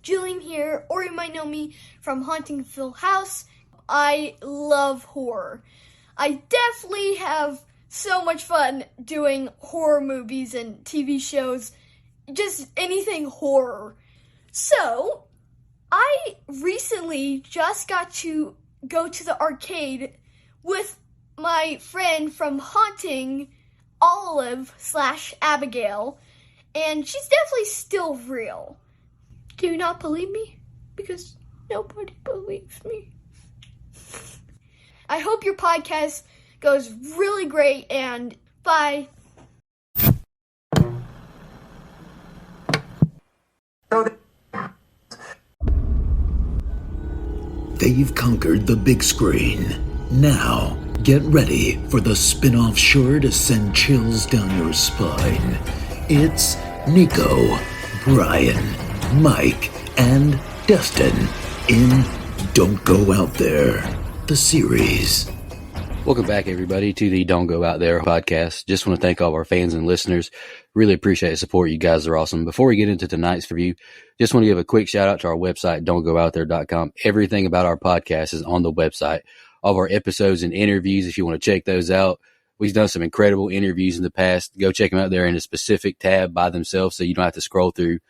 Julian here, or you might know me from Haunting Hill House. I love horror. I definitely have so much fun doing horror movies and TV shows, just anything horror. So, I recently just got to go to the arcade with my friend from Haunting, Olive/Abigail, and she's definitely still real. Do you not believe me? Because nobody believes me. I hope your podcast goes really great, and bye. They've conquered the big screen. Now, get ready for the spin-off sure to send chills down your spine. It's Nico, Brian, Mike, and Dustin in Don't Go Out There, the series. Welcome back, everybody, to the Don't Go Out There podcast. Just want to thank all of our fans and listeners. Really appreciate the support. You guys are awesome. Before we get into tonight's review, just want to give a quick shout out to our website, don'tgoouthere.com. Everything about our podcast is on the website. All of our episodes and interviews, if you want to check those out. We've done some incredible interviews in the past. Go check them out there in a specific tab by themselves so you don't have to scroll through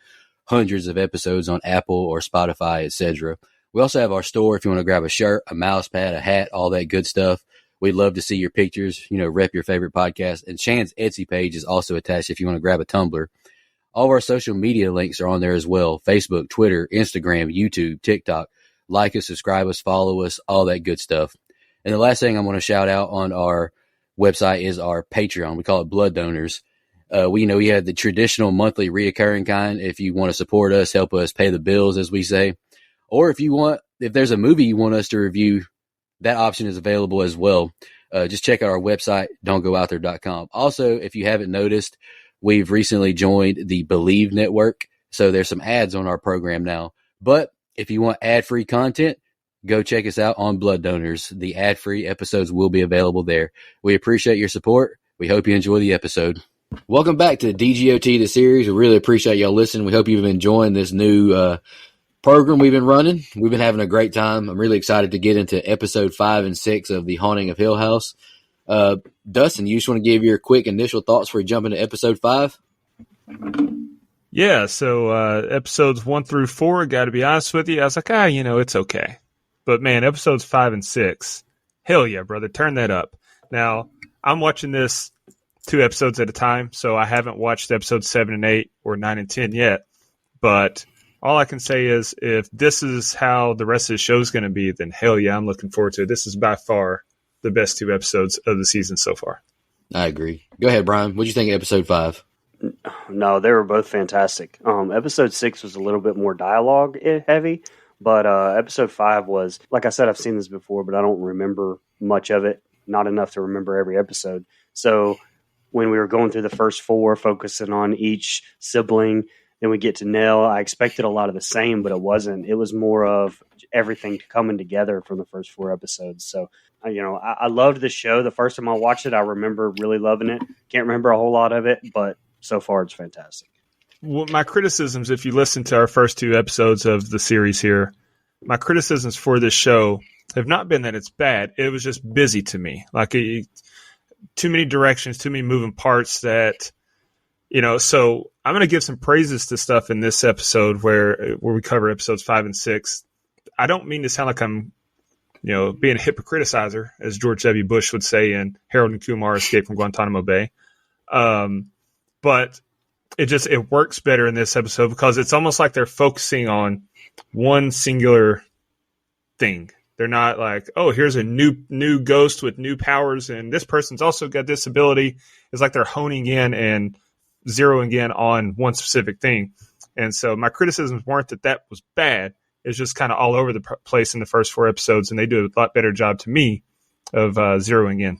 hundreds of episodes on Apple or Spotify, etc. We also have our store if you want to grab a shirt, a mouse pad, a hat, all that good stuff. We'd love to see your pictures, rep your favorite podcast. And Shan's Etsy page is also attached if you want to grab a tumbler. All of our social media links are on there as well. Facebook, Twitter, Instagram, YouTube, TikTok. Like us, subscribe us, follow us, all that good stuff. And the last thing I want to shout out on our website is our Patreon. We call it Blood Donors. We have the traditional monthly reoccurring kind. If you want to support us, help us pay the bills, as we say. Or if there's a movie you want us to review, that option is available as well. Just check out our website, don'tgoouthere.com. Also, if you haven't noticed, we've recently joined the Believe Network. So there's some ads on our program now. But if you want ad-free content, go check us out on Blood Donors. The ad-free episodes will be available there. We appreciate your support. We hope you enjoy the episode. Welcome back to DGOT, the series. We really appreciate y'all listening. We hope you've been enjoying this new program we've been running. We've been having a great time. I'm really excited to get into episode 5 and 6 of The Haunting of Hill House. Dustin, you just want to give your quick initial thoughts before we jump into episode 5? Yeah, so episodes 1 through 4, got to be honest with you, I was like, it's okay. But man, episodes 5 and 6, hell yeah, brother, turn that up. Now, I'm watching this 2 episodes at a time, so I haven't watched episodes 7 and 8 or 9 and 10 yet. But all I can say is if this is how the rest of the show is going to be, then hell yeah, I'm looking forward to it. This is by far the best 2 episodes of the season so far. I agree. Go ahead, Brian. What did you think of episode 5? No, they were both fantastic. Episode 6 was a little bit more dialogue heavy, but episode 5 was, like I said, I've seen this before, but I don't remember much of it, not enough to remember every episode. So when we were going through the first 4, focusing on each sibling, then we get to Nell. I expected a lot of the same, but it wasn't. It was more of everything coming together from the first 4 episodes. So, I loved the show. The first time I watched it, I remember really loving it. Can't remember a whole lot of it, but so far it's fantastic. Well, my criticisms, if you listen to our first 2 episodes of the series here, my criticisms for this show have not been that it's bad. It was just busy to me. Like too many directions, too many moving parts that, so I'm going to give some praises to stuff in this episode where we cover episodes 5 and 6. I don't mean to sound like I'm, being a hypocriticizer, as George W. Bush would say in Harold and Kumar Escape from Guantanamo Bay. But it works better in this episode because it's almost like they're focusing on one singular thing. They're not like, oh, here's a new ghost with new powers, and this person's also got this ability. It's like they're honing in and zeroing in on one specific thing. And so my criticisms weren't that was bad. It's just kind of all over the place in the first 4 episodes, and they do a lot better job to me of zeroing in.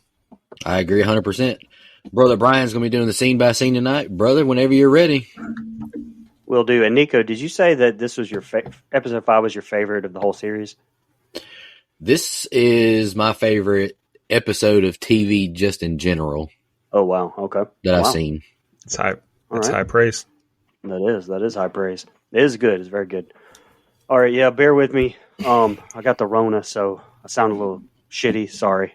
I agree 100%. Brother Brian's going to be doing the scene by scene tonight. Brother, whenever you're ready. Will do. And Nico, did you say that this was your episode 5 was your favorite of the whole series? This is my favorite episode of TV just in general. Oh, wow. Okay. That I've seen. It's high. That's high praise. That is high praise. It is good. It's very good. All right, yeah, bear with me. I got the Rona, so I sound a little shitty. Sorry.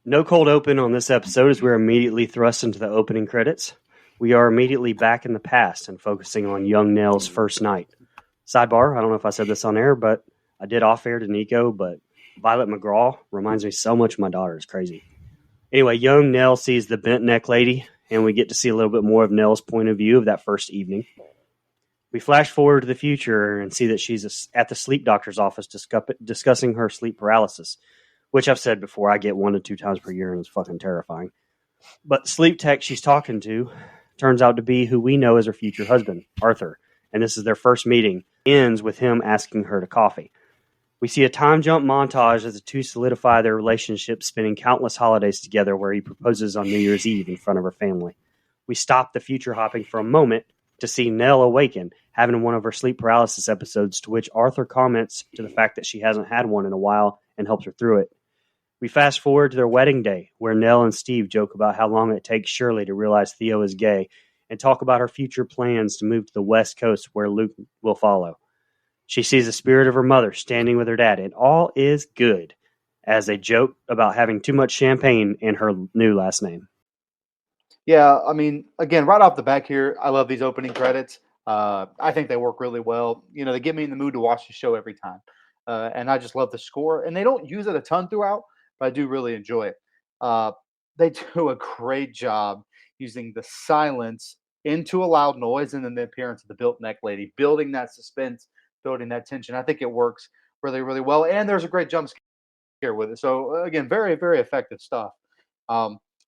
No cold open on this episode as we're immediately thrust into the opening credits. We are immediately back in the past and focusing on young Nell's first night. Sidebar, I don't know if I said this on air, but I did off air to Nico, but Violet McGraw reminds me so much of my daughter. It's crazy. Anyway, young Nell sees the bent neck lady, and we get to see a little bit more of Nell's point of view of that first evening. We flash forward to the future and see that she's at the sleep doctor's office discussing her sleep paralysis, which I've said before, I get 1 to 2 times per year, and it's fucking terrifying. But the sleep tech she's talking to turns out to be who we know as her future husband, Arthur, and this is their first meeting. Ends with him asking her to coffee. We see a time jump montage as the two solidify their relationship, spending countless holidays together where he proposes on New Year's Eve in front of her family. We stop the future hopping for a moment to see Nell awaken, having one of her sleep paralysis episodes, to which Arthur comments to the fact that she hasn't had one in a while and helps her through it. We fast forward to their wedding day, where Nell and Steve joke about how long it takes Shirley to realize Theo is gay and talk about her future plans to move to the West Coast where Luke will follow. She sees the spirit of her mother standing with her dad, and all is good, as they joke about having too much champagne in her new last name. Yeah, I mean, again, right off the back here, I love these opening credits. I think they work really well. You know, they get me in the mood to watch the show every time. And I just love the score. And they don't use it a ton throughout, but I do really enjoy it. They do a great job using the silence into a loud noise and then the appearance of the built neck lady, building that suspense, building that tension. I think it works really, really well. And there's a great jump scare with it. So, again, very, very effective stuff.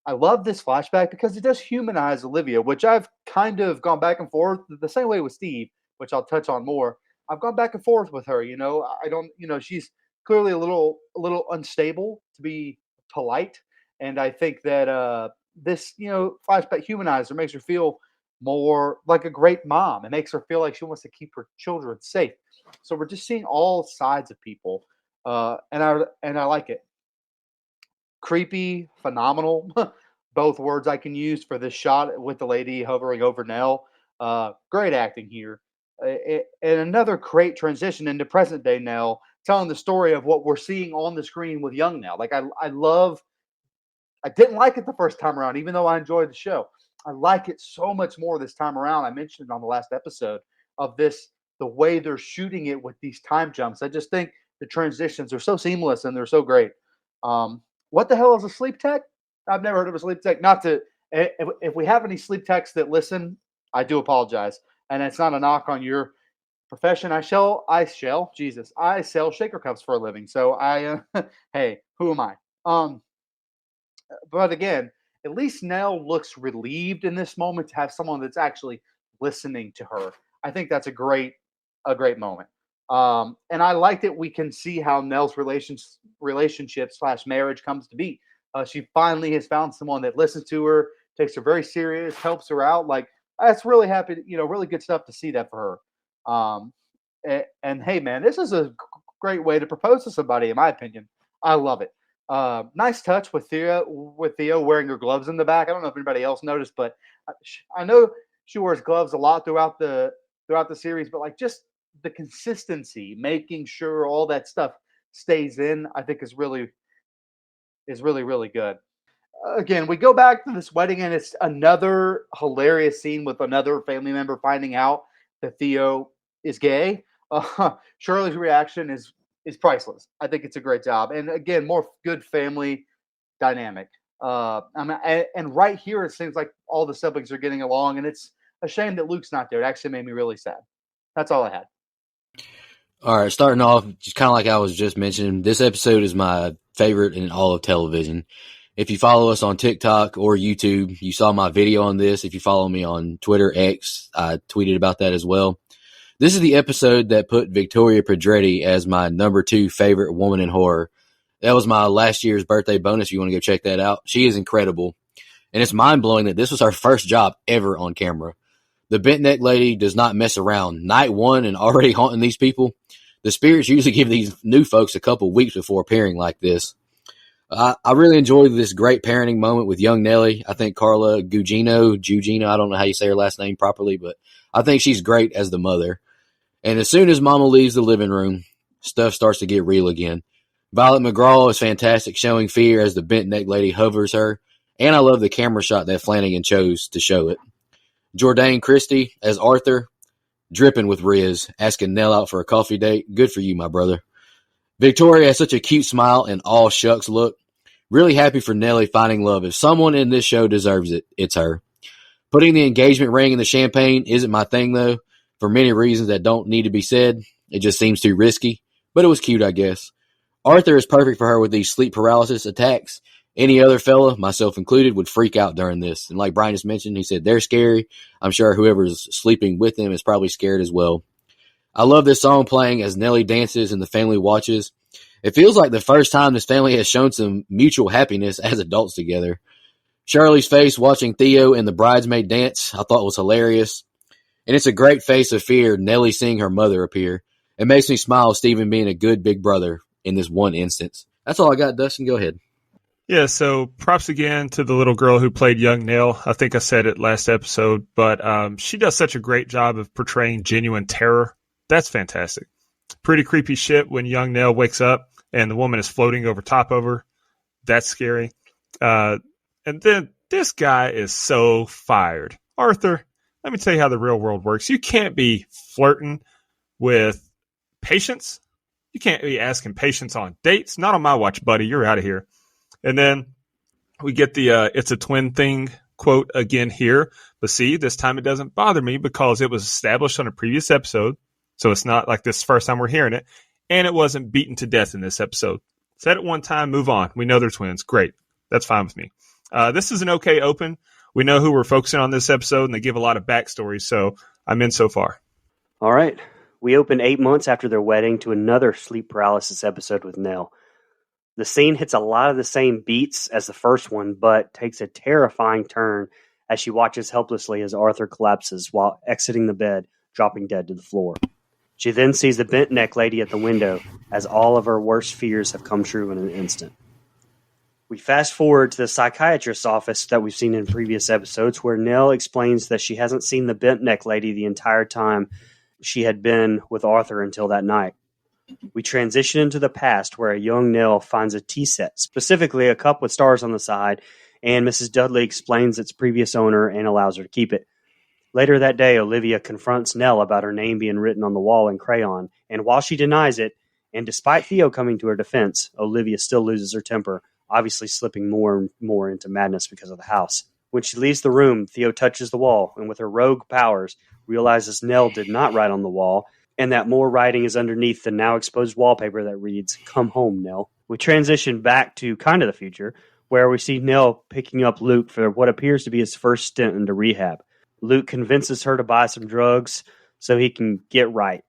I love this flashback because it does humanize Olivia, which I've kind of gone back and forth the same way with Steve, which I'll touch on more. I've gone back and forth with her. You know, I don't, you know, she's clearly a little unstable, to be polite, and I think that this, you know, flashback humanizes her, makes her feel more like a great mom. It makes her feel like she wants to keep her children safe. So we're just seeing all sides of people, and I like it. Creepy, phenomenal. Both words I can use for this shot with the lady hovering over Nell. Great acting here. And another great transition into present day Nell, telling the story of what we're seeing on the screen with young Nell. Like I didn't like it the first time around, even though I enjoyed the show. I like it so much more this time around. I mentioned it on the last episode of this, the way they're shooting it with these time jumps. I just think the transitions are so seamless and they're so great. What the hell is a sleep tech? I've never heard of a sleep tech. Not to, if we have any sleep techs that listen, I do apologize. And it's not a knock on your profession. I sell shaker cups for a living. So hey, who am I? But again, at least Nell looks relieved in this moment to have someone that's actually listening to her. I think that's a great moment. And I like that we can see how Nell's relationship / marriage comes to be. She finally has found someone that listens to her, takes her very serious, helps her out. Like, that's really happy, really good stuff to see that for her. And hey, man, this is a great way to propose to somebody, in my opinion. I love it. Nice touch with Theo wearing her gloves in the back. I don't know if anybody else noticed, but I know she wears gloves a lot throughout the series, but like just the consistency, making sure all that stuff stays in, I think is really, really good. Again, we go back to this wedding, and it's another hilarious scene with another family member finding out that Theo is gay. Shirley's reaction is priceless. I think it's a great job, and again, more good family dynamic. And right here, it seems like all the siblings are getting along, and it's a shame that Luke's not there. It actually made me really sad. That's all I had. All right, starting off, just kind of like I was just mentioning, this episode is my favorite in all of television. If you follow us on TikTok or YouTube, you saw my video on this. If you follow me on Twitter, X, I tweeted about that as well. This is the episode that put Victoria Pedretti as my number 2 favorite woman in horror. That was my last year's birthday bonus. If you want to go check that out. She is incredible. And it's mind-blowing that this was her first job ever on camera. The bent neck lady does not mess around. Night 1 and already haunting these people. The spirits usually give these new folks a couple weeks before appearing like this. I really enjoyed this great parenting moment with young Nellie. I think Carla Gugino, I don't know how you say her last name properly, but I think she's great as the mother. And as soon as Mama leaves the living room, stuff starts to get real again. Violet McGraw is fantastic, showing fear as the bent neck lady hovers her, and I love the camera shot that Flanagan chose to show it. Jourdain Christie as Arthur, dripping with Riz, asking Nell out for a coffee date. Good for you, my brother. Victoria has such a cute smile and all shucks look. Really happy for Nellie finding love. If someone in this show deserves it, it's her. Putting the engagement ring in the champagne isn't my thing, though, for many reasons that don't need to be said. It just seems too risky, but it was cute, I guess. Arthur is perfect for her with these sleep paralysis attacks. Any other fella, myself included, would freak out during this. And like Brian just mentioned, he said they're scary. I'm sure whoever's sleeping with them is probably scared as well. I love this song playing as Nellie dances and the family watches. It feels like the first time this family has shown some mutual happiness as adults together. Shirley's face watching Theo and the bridesmaid dance I thought was hilarious. And it's a great face of fear, Nellie seeing her mother appear. It makes me smile, Stephen being a good big brother in this one instance. That's all I got, Dustin. Go ahead. Yeah, so props again to the little girl who played young Nell. I think I said it last episode, but she does such a great job of portraying genuine terror. That's fantastic. Pretty creepy shit when young Nell wakes up and the woman is floating over top of her. That's scary. And then this guy is so fired. Arthur, let me tell you how the real world works. You can't be flirting with patients. You can't be asking patients on dates. Not on my watch, buddy. You're out of here. And then we get the it's a twin thing quote again here. But see, this time it doesn't bother me because it was established on a previous episode. So it's not like this first time we're hearing it. And it wasn't beaten to death in this episode. Said it one time, move on. We know they're twins. Great. That's fine with me. This is an okay open. We know who we're focusing on this episode, and they give a lot of backstory. So I'm in so far. All right. We open 8 months after their wedding to another sleep paralysis episode with Nell. The scene hits a lot of the same beats as the first one, but takes a terrifying turn as she watches helplessly as Arthur collapses while exiting the bed, dropping dead to the floor. She then sees the bent neck lady at the window as all of her worst fears have come true in an instant. We fast forward to the psychiatrist's office that we've seen in previous episodes where Nell explains that she hasn't seen the bent neck lady the entire time she had been with Arthur until that night. We transition into the past where a young Nell finds a tea set, specifically a cup with stars on the side, and Mrs. Dudley explains its previous owner and allows her to keep it. Later that day, Olivia confronts Nell about her name being written on the wall in crayon, and while she denies it, and despite Theo coming to her defense, Olivia still loses her temper, obviously slipping more and more into madness because of the house. When she leaves the room, Theo touches the wall, and with her rogue powers, realizes Nell did not write on the wall, and that more writing is underneath the now exposed wallpaper that reads, "Come home, Nell." We transition back to kind of the future, where we see Nell picking up Luke for what appears to be his first stint into rehab. Luke convinces her to buy some drugs so he can get right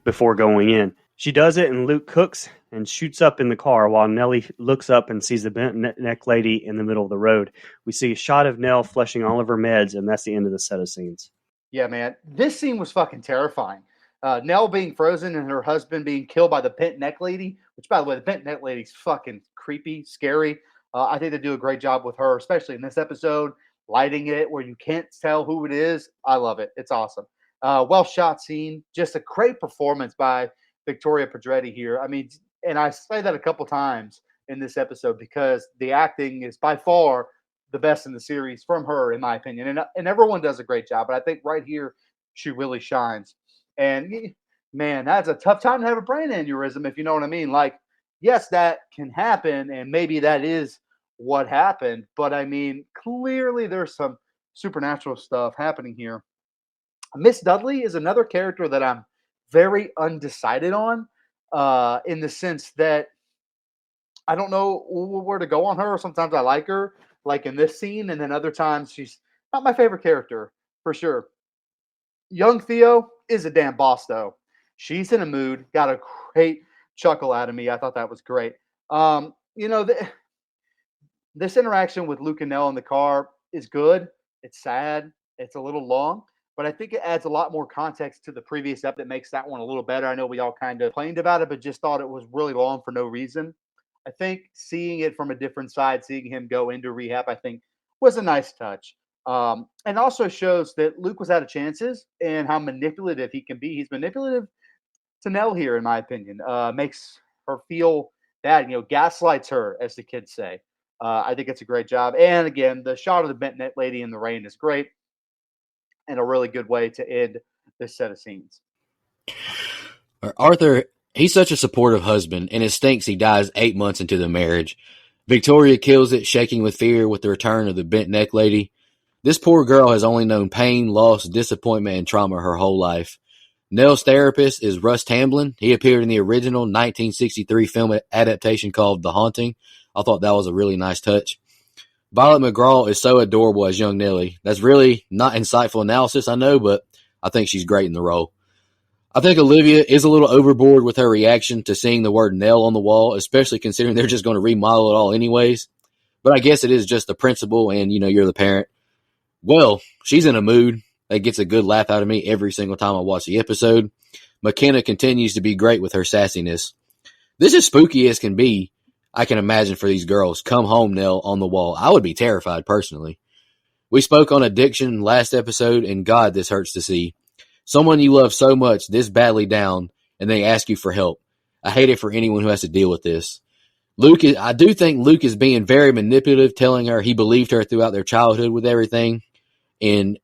before going in. She does it, and Luke cooks and shoots up in the car while Nellie looks up and sees the bent neck lady in the middle of the road. We see a shot of Nell flushing all of her meds, and that's the end of the set of scenes. Yeah, man. This scene was fucking terrifying. Nell being frozen and her husband being killed by the bent neck lady, which, by the way, the bent neck lady's fucking creepy, scary. I think they do a great job with her, especially in this episode, lighting it where you can't tell who it is. I love it. It's awesome. Well shot scene. Just a great performance by Victoria Pedretti here. I mean, and I say that a couple times in this episode because the acting is by far the best in the series from her, in my opinion. And everyone does a great job, but I think right here she really shines. And man, that's a tough time to have a brain aneurysm, if you know what I mean. Like, yes, that can happen, and maybe that is what happened, but I mean, clearly there's some supernatural stuff happening here. Miss Dudley is another character that I'm very undecided on, in the sense that I don't know where to go on her. Sometimes I like her, like in this scene, and then other times she's not my favorite character for sure. Young Theo is a damn boss, though. She's in a mood. Got a great chuckle out of me. I thought that was great. This interaction with Luke and Nell in the car is good. It's sad. It's a little long, but I think it adds a lot more context to the previous episode that makes that one a little better. I know we all kind of complained about it, but just thought it was really long for no reason. I think seeing it from a different side, seeing him go into rehab, I think was a nice touch. And also shows that Luke was out of chances and how manipulative he can be. He's manipulative to Nell here, in my opinion. Makes her feel bad, gaslights her, as the kids say. I think it's a great job. And again, the shot of the bent net lady in the rain is great and a really good way to end this set of scenes. Arthur, he's such a supportive husband, and it stinks he dies 8 months into the marriage. Victoria kills it, shaking with fear with the return of the bent neck lady. This poor girl has only known pain, loss, disappointment, and trauma her whole life. Nell's therapist is Russ Tamblyn. He appeared in the original 1963 film adaptation called The Haunting. I thought that was a really nice touch. Violet McGraw is so adorable as young Nellie. That's really not insightful analysis, I know, but I think she's great in the role. I think Olivia is a little overboard with her reaction to seeing the word Nell on the wall, especially considering they're just going to remodel it all anyways. But I guess it is just the principle, and, you're the parent. Well, she's in a mood that gets a good laugh out of me every single time I watch the episode. McKenna continues to be great with her sassiness. This is spooky as can be, I can imagine, for these girls. Come home, Nell, on the wall. I would be terrified, personally. We spoke on addiction last episode, and God, this hurts to see. Someone you love so much this badly down, and they ask you for help. I hate it for anyone who has to deal with this. I do think Luke is being very manipulative, telling her he believed her throughout their childhood with everything. And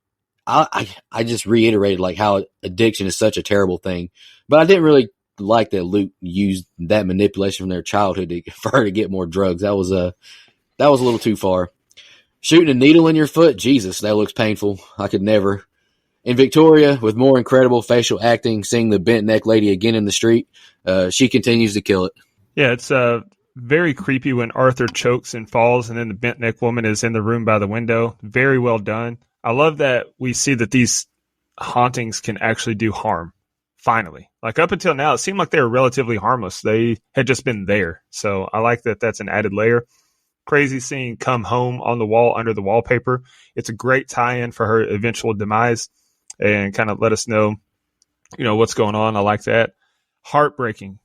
I just reiterated how addiction is such a terrible thing. But I didn't really like that Luke used that manipulation from their childhood for her to get more drugs. That was a little too far. Shooting a needle in your foot, Jesus, that looks painful. I could never. And Victoria, with more incredible facial acting, seeing the bent neck lady again in the street, she continues to kill it. Yeah, it's very creepy when Arthur chokes and falls, and then the bent neck woman is in the room by the window. Very well done. I love that we see that these hauntings can actually do harm, finally. Up until now, it seemed like they were relatively harmless. They had just been there. So I like that that's an added layer. Crazy seeing Come Home on the wall under the wallpaper. It's a great tie-in for her eventual demise and kind of let us know, what's going on. I like that. Heartbreaking.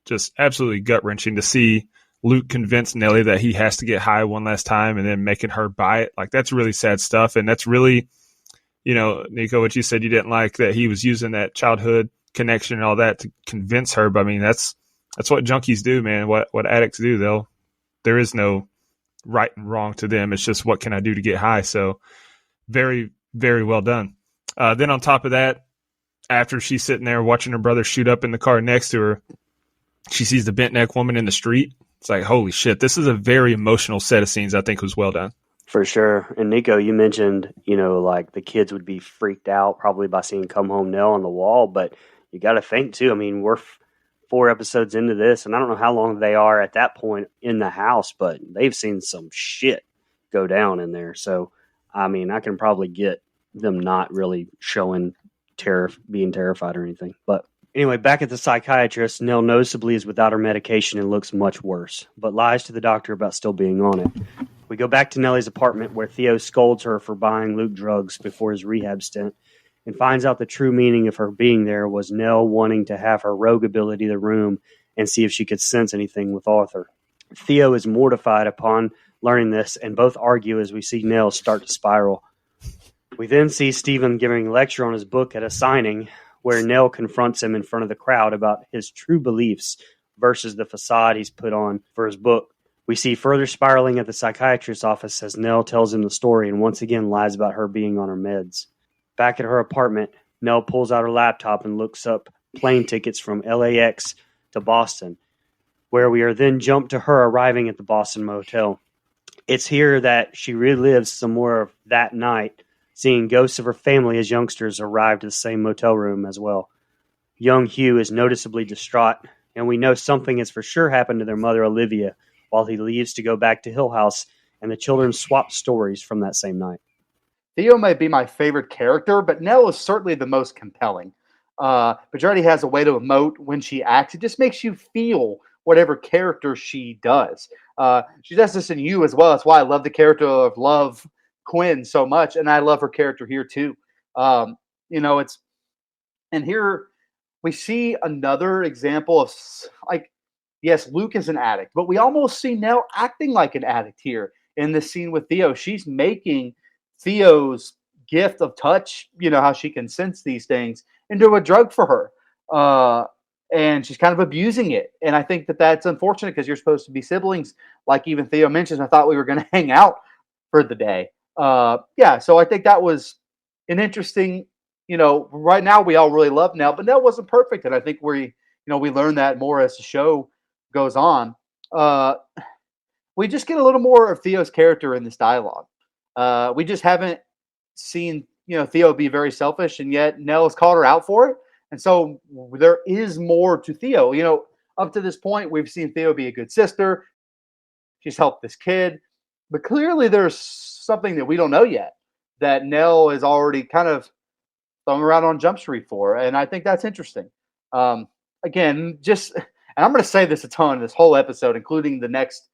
Just absolutely gut-wrenching to see Luke convince Nellie that he has to get high one last time and then making her buy it. That's really sad stuff. And that's really, Nico, what you said you didn't like, that he was using that childhood connection and all that to convince her. But I mean, that's what junkies do, man. What addicts do. There is no right and wrong to them. It's just, what can I do to get high? So very, very well done. Then on top of that, after she's sitting there watching her brother shoot up in the car next to her, she sees the bent neck woman in the street. It's like, holy shit, this is a very emotional set of scenes. I think was well done. For sure. And Nico, you mentioned, the kids would be freaked out probably by seeing Come Home Nell on the wall, but you got to think too. I mean, we're 4 episodes into this, and I don't know how long they are at that point in the house, but they've seen some shit go down in there. So, I mean, I can probably get them not really showing being terrified or anything, but anyway, back at the psychiatrist, Nell noticeably is without her medication and looks much worse, but lies to the doctor about still being on it. We go back to Nellie's apartment where Theo scolds her for buying Luke drugs before his rehab stint and finds out the true meaning of her being there was Nell wanting to have her rogue ability to the room and see if she could sense anything with Arthur. Theo is mortified upon learning this, and both argue as we see Nell start to spiral. We then see Stephen giving a lecture on his book at a signing, where Nell confronts him in front of the crowd about his true beliefs versus the facade he's put on for his book. We see further spiraling at the psychiatrist's office as Nell tells him the story and once again lies about her being on her meds. Back at her apartment, Nell pulls out her laptop and looks up plane tickets from LAX to Boston, where we are then jumped to her arriving at the Boston motel. It's here that she relives some more of that night, seeing ghosts of her family as youngsters arrived at the same motel room as well. Young Hugh is noticeably distraught, and we know something has for sure happened to their mother Olivia while he leaves to go back to Hill House, and the children swap stories from that same night. Theo might be my favorite character, but Nell is certainly the most compelling. Bajordi has a way to emote when she acts. It just makes you feel whatever character she does. She does this in You as well. That's why I love the character of Love Quinn so much, and I love her character here too. And here we see another example of, like, yes, Luke is an addict, but we almost see Nell acting like an addict here in this scene with Theo. She's making Theo's gift of touch, how she can sense these things, into a drug for her. And she's kind of abusing it. And I think that that's unfortunate because you're supposed to be siblings. Like even Theo mentioned, I thought we were going to hang out for the day. So I think that was an interesting, right now we all really love Nell, but Nell wasn't perfect. And I think we learn that more as the show goes on. We just get a little more of Theo's character in this dialogue. We just haven't seen, Theo be very selfish, and yet Nell has called her out for it. And so there is more to Theo. Up to this point, we've seen Theo be a good sister. She's helped this kid. But clearly there's something that we don't know yet that Nell is already kind of thrown around on Jump Street for. And I think that's interesting. Again, and I'm going to say this a ton, this whole episode, including the next,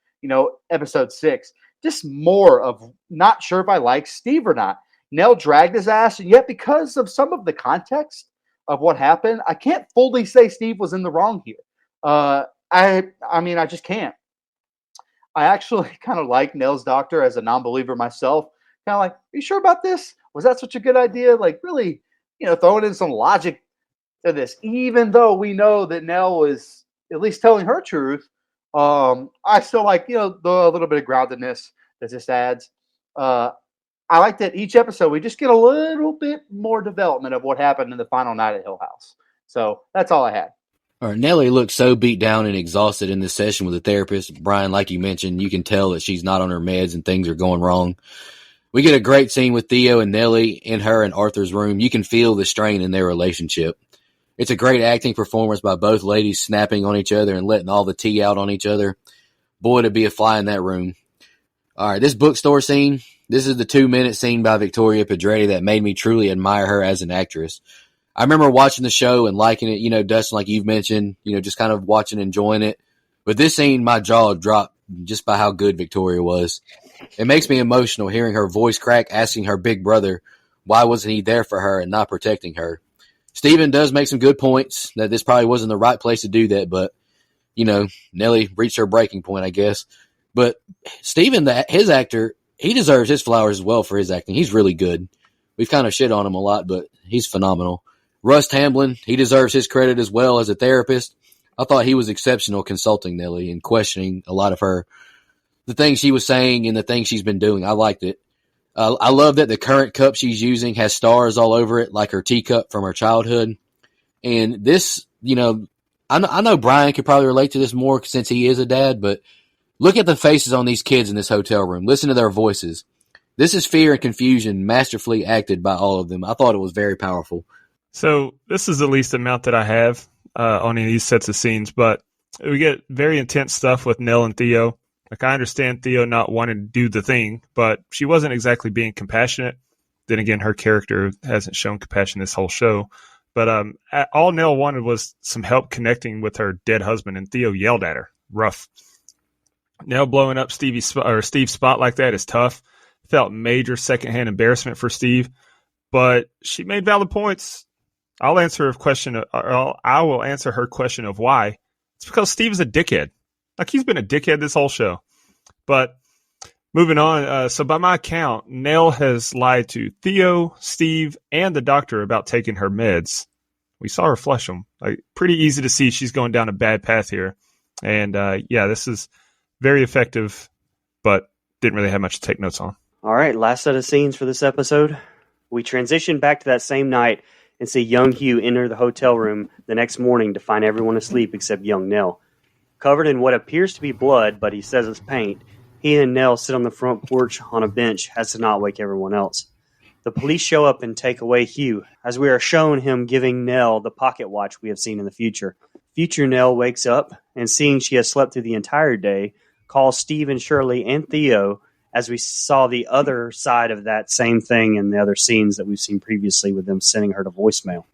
episode 6, just more of not sure if I like Steve or not. Nell dragged his ass, and yet because of some of the context of what happened, I can't fully say Steve was in the wrong here. I just can't. I actually kind of like Nell's doctor as a non-believer myself. Kind of like, are you sure about this? Was that such a good idea? Like really, throwing in some logic to this, even though we know that Nell is at least telling her truth. I still like, the little bit of groundedness that this adds. I like that each episode we just get a little bit more development of what happened in the final night at Hill House. So that's all I had. All right, Nellie looked so beat down and exhausted in this session with the therapist. Brian, like you mentioned, you can tell that she's not on her meds and things are going wrong. We get a great scene with Theo and Nellie in her and Arthur's room. You can feel the strain in their relationship. It's a great acting performance by both ladies snapping on each other and letting all the tea out on each other. Boy, to be a fly in that room. All right, this bookstore scene, this is the 2-minute scene by Victoria Pedretti that made me truly admire her as an actress. I remember watching the show and liking it, Dustin, like you've mentioned, just kind of watching, enjoying it. But this scene, my jaw dropped just by how good Victoria was. It makes me emotional hearing her voice crack, asking her big brother, why wasn't he there for her and not protecting her? Stephen does make some good points that this probably wasn't the right place to do that, but, Nellie reached her breaking point, I guess. But Stephen, his actor, he deserves his flowers as well for his acting. He's really good. We've kind of shit on him a lot, but he's phenomenal. Russ Tamblyn, he deserves his credit as well as a therapist. I thought he was exceptional consulting Nellie and questioning a lot of the things she was saying and the things she's been doing. I liked it. I love that the current cup she's using has stars all over it, like her teacup from her childhood. And this, I know Brian could probably relate to this more since he is a dad, but look at the faces on these kids in this hotel room. Listen to their voices. This is fear and confusion masterfully acted by all of them. I thought it was very powerful. So this is the least amount that I have on any of these sets of scenes, but we get very intense stuff with Nell and Theo. Like, I understand Theo not wanting to do the thing, but she wasn't exactly being compassionate. Then again, her character hasn't shown compassion this whole show. But all Nell wanted was some help connecting with her dead husband, and Theo yelled at her. Rough. Nell blowing up Steve's spot like that is tough. Felt major secondhand embarrassment for Steve, but she made valid points. I will answer her question of why. It's because Steve is a dickhead. Like, he's been a dickhead this whole show. But moving on, so by my count, Nell has lied to Theo, Steve, and the doctor about taking her meds. We saw her flush them. Like, pretty easy to see she's going down a bad path here. And this is very effective, but didn't really have much to take notes on. All right, last set of scenes for this episode. We transition back to that same night and see young Hugh enter the hotel room the next morning to find everyone asleep except young Nell. Covered in what appears to be blood, but he says it's paint, he and Nell sit on the front porch on a bench as to not wake everyone else. The police show up and take away Hugh, as we are shown him giving Nell the pocket watch we have seen in the future. Future Nell wakes up, and seeing she has slept through the entire day, calls Steve and Shirley and Theo, as we saw the other side of that same thing in the other scenes that we've seen previously with them sending her to voicemail.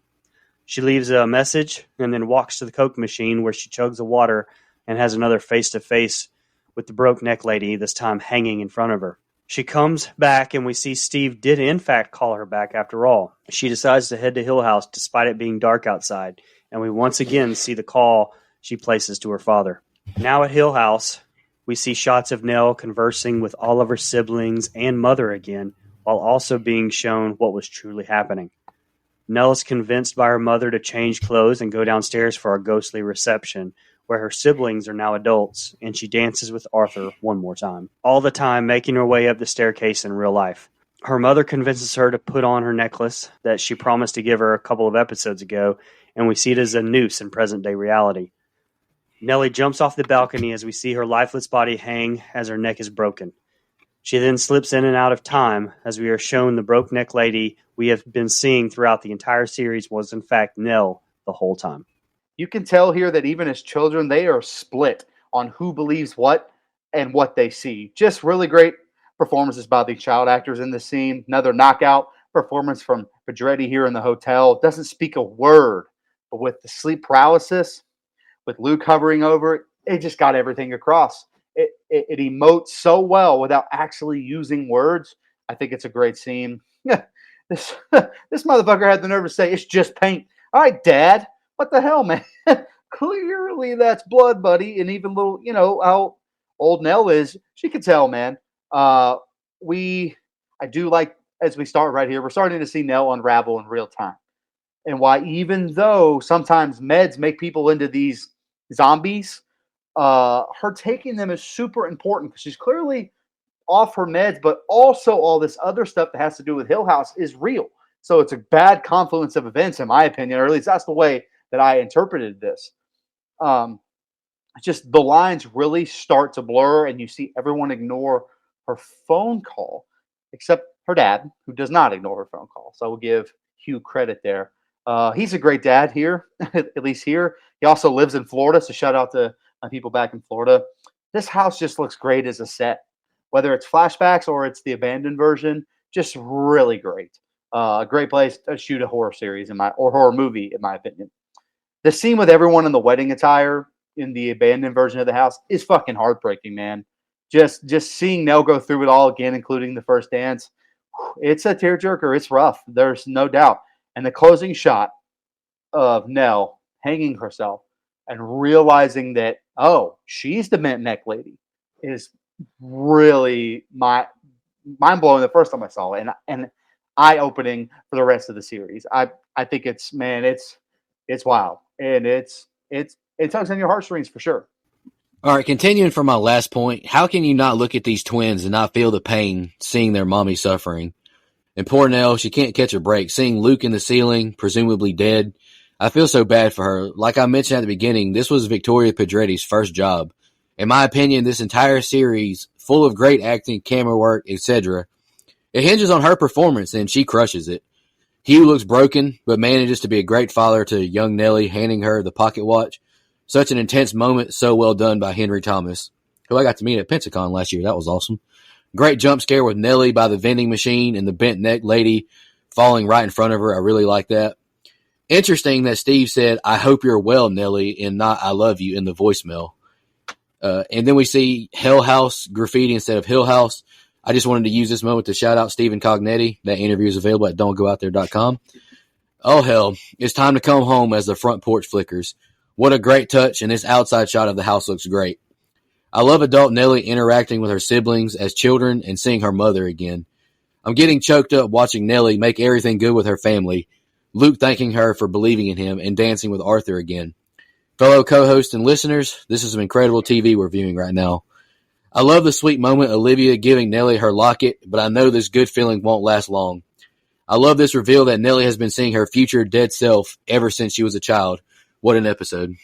She leaves a message and then walks to the Coke machine where she chugs the water and has another face-to-face with the broke neck lady, this time hanging in front of her. She comes back and we see Steve did in fact call her back after all. She decides to head to Hill House despite it being dark outside, and we once again see the call she places to her father. Now at Hill House, we see shots of Nell conversing with all of her siblings and mother again, while also being shown what was truly happening. Nell is convinced by her mother to change clothes and go downstairs for a ghostly reception, where her siblings are now adults, and she dances with Arthur one more time, all the time making her way up the staircase in real life. Her mother convinces her to put on her necklace that she promised to give her a couple of episodes ago, and we see it as a noose in present-day reality. Nellie jumps off the balcony as we see her lifeless body hang as her neck is broken. She then slips in and out of time as we are shown the broke neck lady we have been seeing throughout the entire series was in fact Nell the whole time. You can tell here that even as children, they are split on who believes what and what they see. Just really great performances by the child actors in the scene. Another knockout performance from Pedretti here in the hotel. Doesn't speak a word, but with the sleep paralysis, with Luke hovering over it, it just got everything across. It emotes so well without actually using words. I think it's a great scene. this this motherfucker had the nerve to say, "It's just paint." All right, Dad. What the hell, man? Clearly that's blood, buddy. And even little, how old Nell is, she could tell, man. I do like, as we start right here, we're starting to see Nell unravel in real time. And why, even though sometimes meds make people into these zombies, her taking them is super important because she's clearly off her meds, but also all this other stuff that has to do with Hill House is real. So it's a bad confluence of events, in my opinion, or at least that's the way that I interpreted this. Just the lines really start to blur, and you see everyone ignore her phone call, except her dad, who does not ignore her phone call. So I will give Hugh credit there. He's a great dad here, at least here. He also lives in Florida, so shout out to my people back in Florida. This house just looks great as a set, whether it's flashbacks or it's the abandoned version. Just really great. A great place to shoot a horror series or horror movie, in my opinion. The scene with everyone in the wedding attire in the abandoned version of the house is fucking heartbreaking, man. Just seeing Nell go through it all again, including the first dance, it's a tearjerker. It's rough. There's no doubt. And the closing shot of Nell hanging herself and realizing that, oh, she's the mint neck lady is really mind blowing the first time I saw it, and eye opening for the rest of the series. I think it's wild, and it tugs on your heartstrings for sure. All right, continuing from my last point, how can you not look at these twins and not feel the pain seeing their mommy suffering? And poor Nell, she can't catch a break. Seeing Luke in the ceiling, presumably dead, I feel so bad for her. Like I mentioned at the beginning, this was Victoria Pedretti's first job. In my opinion, this entire series, full of great acting, camera work, etc., it hinges on her performance, and she crushes it. Hugh looks broken, but manages to be a great father to young Nellie, handing her the pocket watch. Such an intense moment, so well done by Henry Thomas, who I got to meet at Pensacon last year. That was awesome. Great jump scare with Nellie by the vending machine and the bent neck lady falling right in front of her. I really like that. Interesting that Steve said, "I hope you're well, Nellie," and not "I love you" in the voicemail. And then we see Hell House graffiti instead of Hill House. I just wanted to use this moment to shout out Stephen Cognetti. That interview is available at don'tgoouthere.com. Oh, hell. It's time to come home as the front porch flickers. What a great touch, and this outside shot of the house looks great. I love adult Nellie interacting with her siblings as children and seeing her mother again. I'm getting choked up watching Nellie make everything good with her family, Luke thanking her for believing in him, and dancing with Arthur again. Fellow co-hosts and listeners, this is some incredible TV we're viewing right now. I love the sweet moment Olivia giving Nellie her locket, but I know this good feeling won't last long. I love this reveal that Nellie has been seeing her future dead self ever since she was a child. What an episode.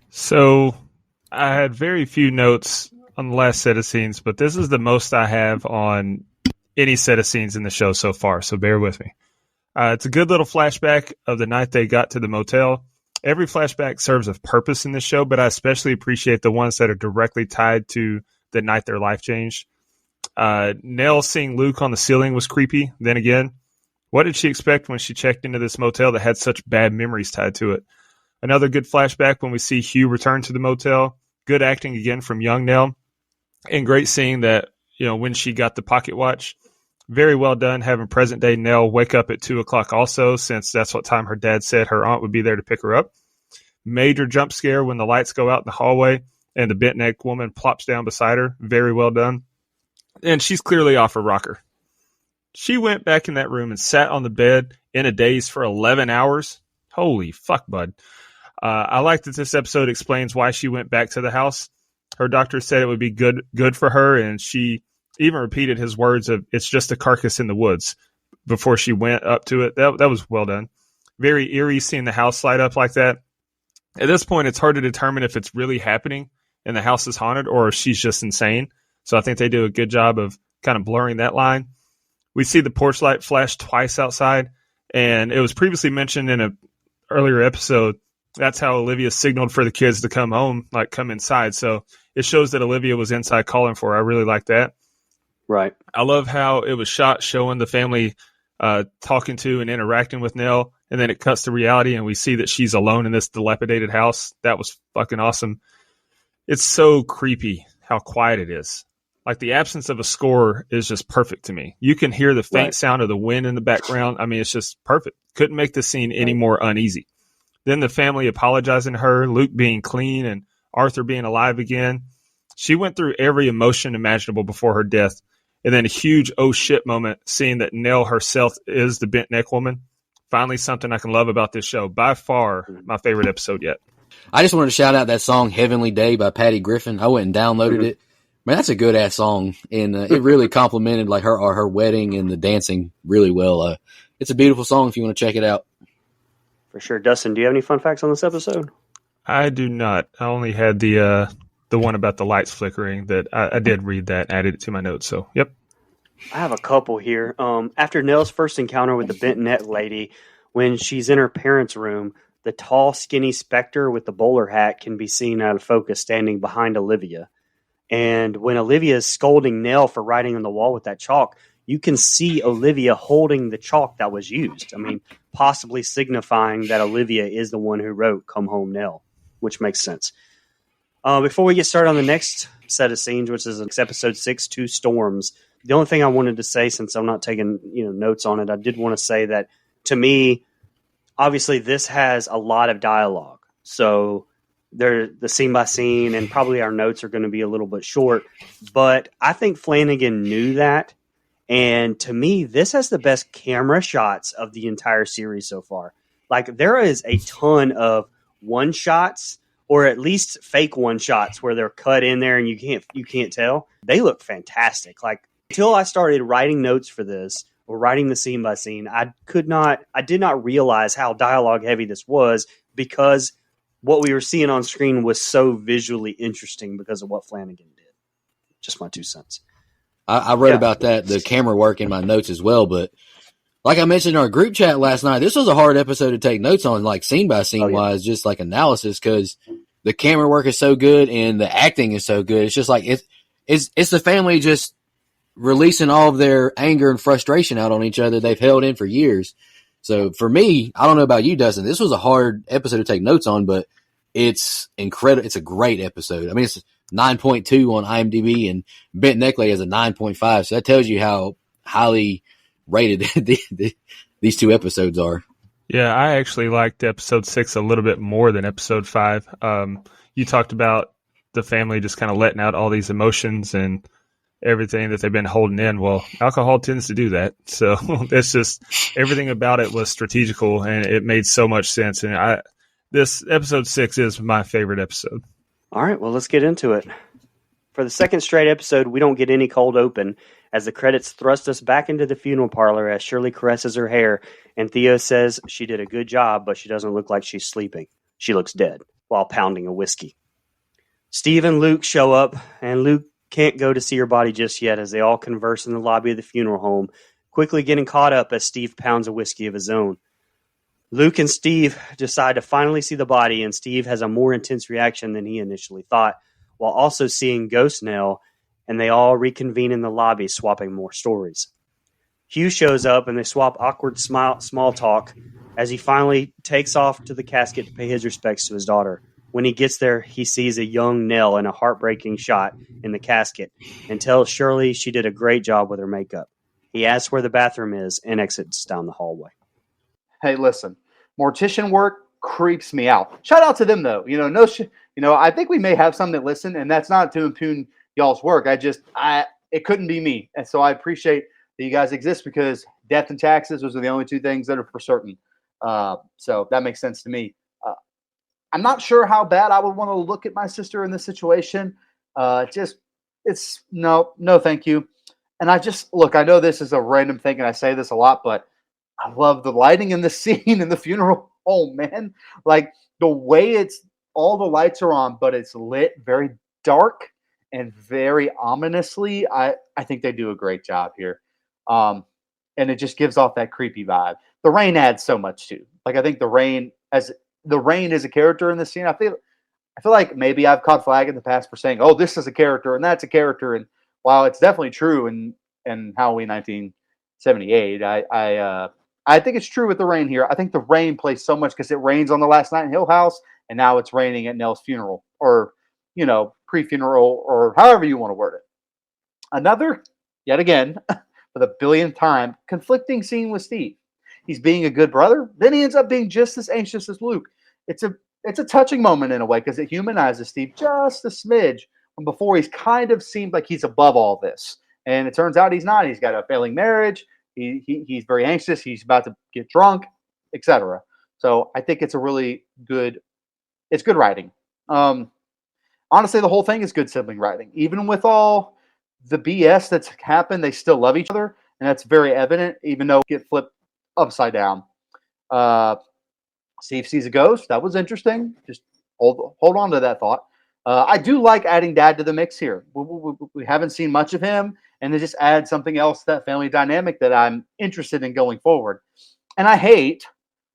So I had very few notes on the last set of scenes, but this is the most I have on any set of scenes in the show so far, so bear with me. It's a good little flashback of the night they got to the motel. Every flashback serves a purpose in this show, but I especially appreciate the ones that are directly tied to the night their life changed. Nell seeing Luke on the ceiling was creepy. Then again, what did she expect when she checked into this motel that had such bad memories tied to it? Another good flashback when we see Hugh return to the motel. Good acting again from young Nell. And great seeing that, when she got the pocket watch. Very well done having present day Nell wake up at 2:00 also, since that's what time her dad said her aunt would be there to pick her up. Major jump scare when the lights go out in the hallway and the bent neck woman plops down beside her. Very well done. And she's clearly off her rocker. She went back in that room and sat on the bed in a daze for 11 hours. Holy fuck, bud. I like that this episode explains why she went back to the house. Her doctor said it would be good for her, and she even repeated his words of, "It's just a carcass in the woods," before she went up to it. That was well done. Very eerie seeing the house light up like that. At this point, it's hard to determine if it's really happening and the house is haunted or if she's just insane. So I think they do a good job of kind of blurring that line. We see the porch light flash twice outside, and it was previously mentioned in an earlier episode. That's how Olivia signaled for the kids to come home, like come inside. So it shows that Olivia was inside calling for her. I really like that. Right. I love how it was shot showing the family talking to and interacting with Nell, and then it cuts to reality and we see that she's alone in this dilapidated house. That was fucking awesome. It's so creepy how quiet it is. Like the absence of a score is just perfect to me. You can hear the faint sound of the wind in the background. I mean, it's just perfect. Couldn't make the scene any more uneasy. Then the family apologizing to her, Luke being clean and Arthur being alive again. She went through every emotion imaginable before her death. And then a huge oh shit moment seeing that Nell herself is the bent neck woman. Finally, something I can love about this show. By far, my favorite episode yet. I just wanted to shout out that song "Heavenly Day" by Patty Griffin. I went and downloaded it. Man, that's a good ass song, and it really complimented like her wedding and the dancing really well. It's a beautiful song if you want to check it out. For sure. Dustin, do you have any fun facts on this episode? I do not. I only had the one about the lights flickering that I did read that, added it to my notes. So, yep. I have a couple here. After Nell's first encounter with the bent neck lady, when she's in her parents' room, the tall, skinny specter with the bowler hat can be seen out of focus standing behind Olivia. And when Olivia is scolding Nell for writing on the wall with that chalk, you can see Olivia holding the chalk that was used. I mean, possibly signifying that Olivia is the one who wrote "Come Home, Nell," which makes sense. Before we get started on the next set of scenes, which is episode 6, Two Storms, the only thing I wanted to say, since I'm not taking notes on it, I did want to say that to me, obviously this has a lot of dialogue. So the scene by scene, and probably our notes are going to be a little bit short, but I think Flanagan knew that. And to me, this has the best camera shots of the entire series so far. Like, there is a ton of one shots, or at least fake one shots, where they're cut in there and you can't tell. They look fantastic. Like, until I started writing notes for this or writing the scene by scene, I did not realize how dialogue heavy this was, because what we were seeing on screen was so visually interesting because of what Flanagan did. Just my 2 cents. I wrote about that, the camera work, in my notes as well. But like I mentioned in our group chat last night, this was a hard episode to take notes on, like scene by scene wise, just like analysis, because the camera work is so good and the acting is so good. It's just like it's the family just releasing all of their anger and frustration out on each other they've held in for years. So for me, I don't know about you, Dustin, this was a hard episode to take notes on, but it's incredible. It's a great episode. I mean, it's 9.2 on IMDb, and Bent Neckley has a 9.5. So that tells you how highly rated these 2 episodes are. Yeah, I actually liked episode 6 a little bit more than episode 5. You talked about the family just kind of letting out all these emotions and everything that they've been holding in. Well, alcohol tends to do that. So it's just, everything about it was strategical and it made so much sense. And this episode 6 is my favorite episode. All right, well, let's get into it. For the second straight episode, we don't get any cold open, as the credits thrust us back into the funeral parlor as Shirley caresses her hair, and Theo says she did a good job, but she doesn't look like she's sleeping. She looks dead, while pounding a whiskey. Steve and Luke show up, and Luke can't go to see her body just yet, as they all converse in the lobby of the funeral home, quickly getting caught up as Steve pounds a whiskey of his own. Luke and Steve decide to finally see the body, and Steve has a more intense reaction than he initially thought, while also seeing Ghost Nell, and they all reconvene in the lobby, swapping more stories. Hugh shows up, and they swap awkward small talk as he finally takes off to the casket to pay his respects to his daughter. When he gets there, he sees a young Nell in a heartbreaking shot in the casket and tells Shirley she did a great job with her makeup. He asks where the bathroom is and exits down the hallway. Hey, listen, mortician work creeps me out. Shout out to them though. I think we may have some that listen, and that's not to impugn y'all's work. It couldn't be me, and so I appreciate that you guys exist because death and taxes, those are the only two things that are for certain. So that makes sense to me. I'm not sure how bad I would want to look at my sister in this situation. It's no, thank you. And I know this is a random thing and I say this a lot, but I love the lighting in the scene in the funeral home, man. Like the way all the lights are on, but it's lit very dark and very ominously. I think they do a great job here. And it just gives off that creepy vibe. The rain adds so much too. Like I think the rain is a character in the scene. I feel like maybe I've caught flag in the past for saying, "Oh, this is a character and that's a character." And while it's definitely true in Halloween 1978, I think it's true with the rain here. I think the rain plays so much because it rains on the last night in Hill House, and now it's raining at Nell's funeral, or pre-funeral, or however you want to word it. Another, yet again, for the billionth time, conflicting scene with Steve. He's being a good brother, then he ends up being just as anxious as Luke. It's a touching moment in a way because it humanizes Steve just a smidge when before he's kind of seemed like he's above all this. And it turns out he's not. He's got a failing marriage. He's very anxious. He's about to get drunk, etc. So I think it's good writing. Honestly, the whole thing is good sibling writing. Even with all the BS that's happened, they still love each other. And that's very evident, even though it get flipped upside down. Steve sees a ghost. That was interesting. Just hold on to that thought. I do like adding Dad to the mix here. We haven't seen much of him, and it just adds something else to that family dynamic that I'm interested in going forward. And I hate,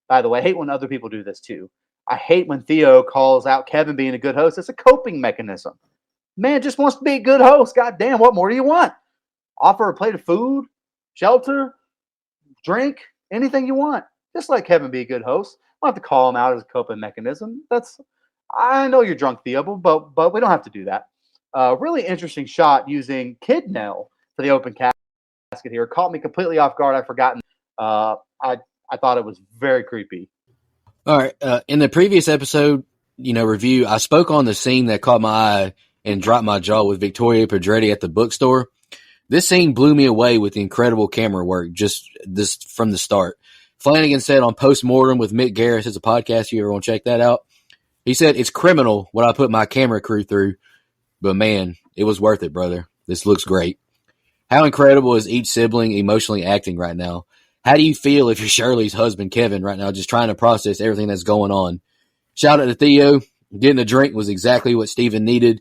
by the way, when other people do this too. I hate when Theo calls out Kevin being a good host. It's a coping mechanism. Man just wants to be a good host. God damn, what more do you want? Offer a plate of food, shelter, drink, anything you want. Just let Kevin be a good host. I don't have to call him out as a coping mechanism. I know you're drunk, Theo, but we don't have to do that. Really interesting shot using Kid Nell for the open casket here. Caught me completely off guard. I'd forgotten. I thought it was very creepy. All right. In the previous episode, review, I spoke on the scene that caught my eye and dropped my jaw with Victoria Pedretti at the bookstore. This scene blew me away with the incredible camera work just this from the start. Flanagan said on Postmortem with Mick Garris, it's a podcast, if you ever want to check that out. He said, it's criminal what I put my camera crew through, but man, it was worth it, brother. This looks great. How incredible is each sibling emotionally acting right now? How do you feel if you're Shirley's husband, Kevin, right now, just trying to process everything that's going on? Shout out to Theo. Getting a drink was exactly what Steven needed.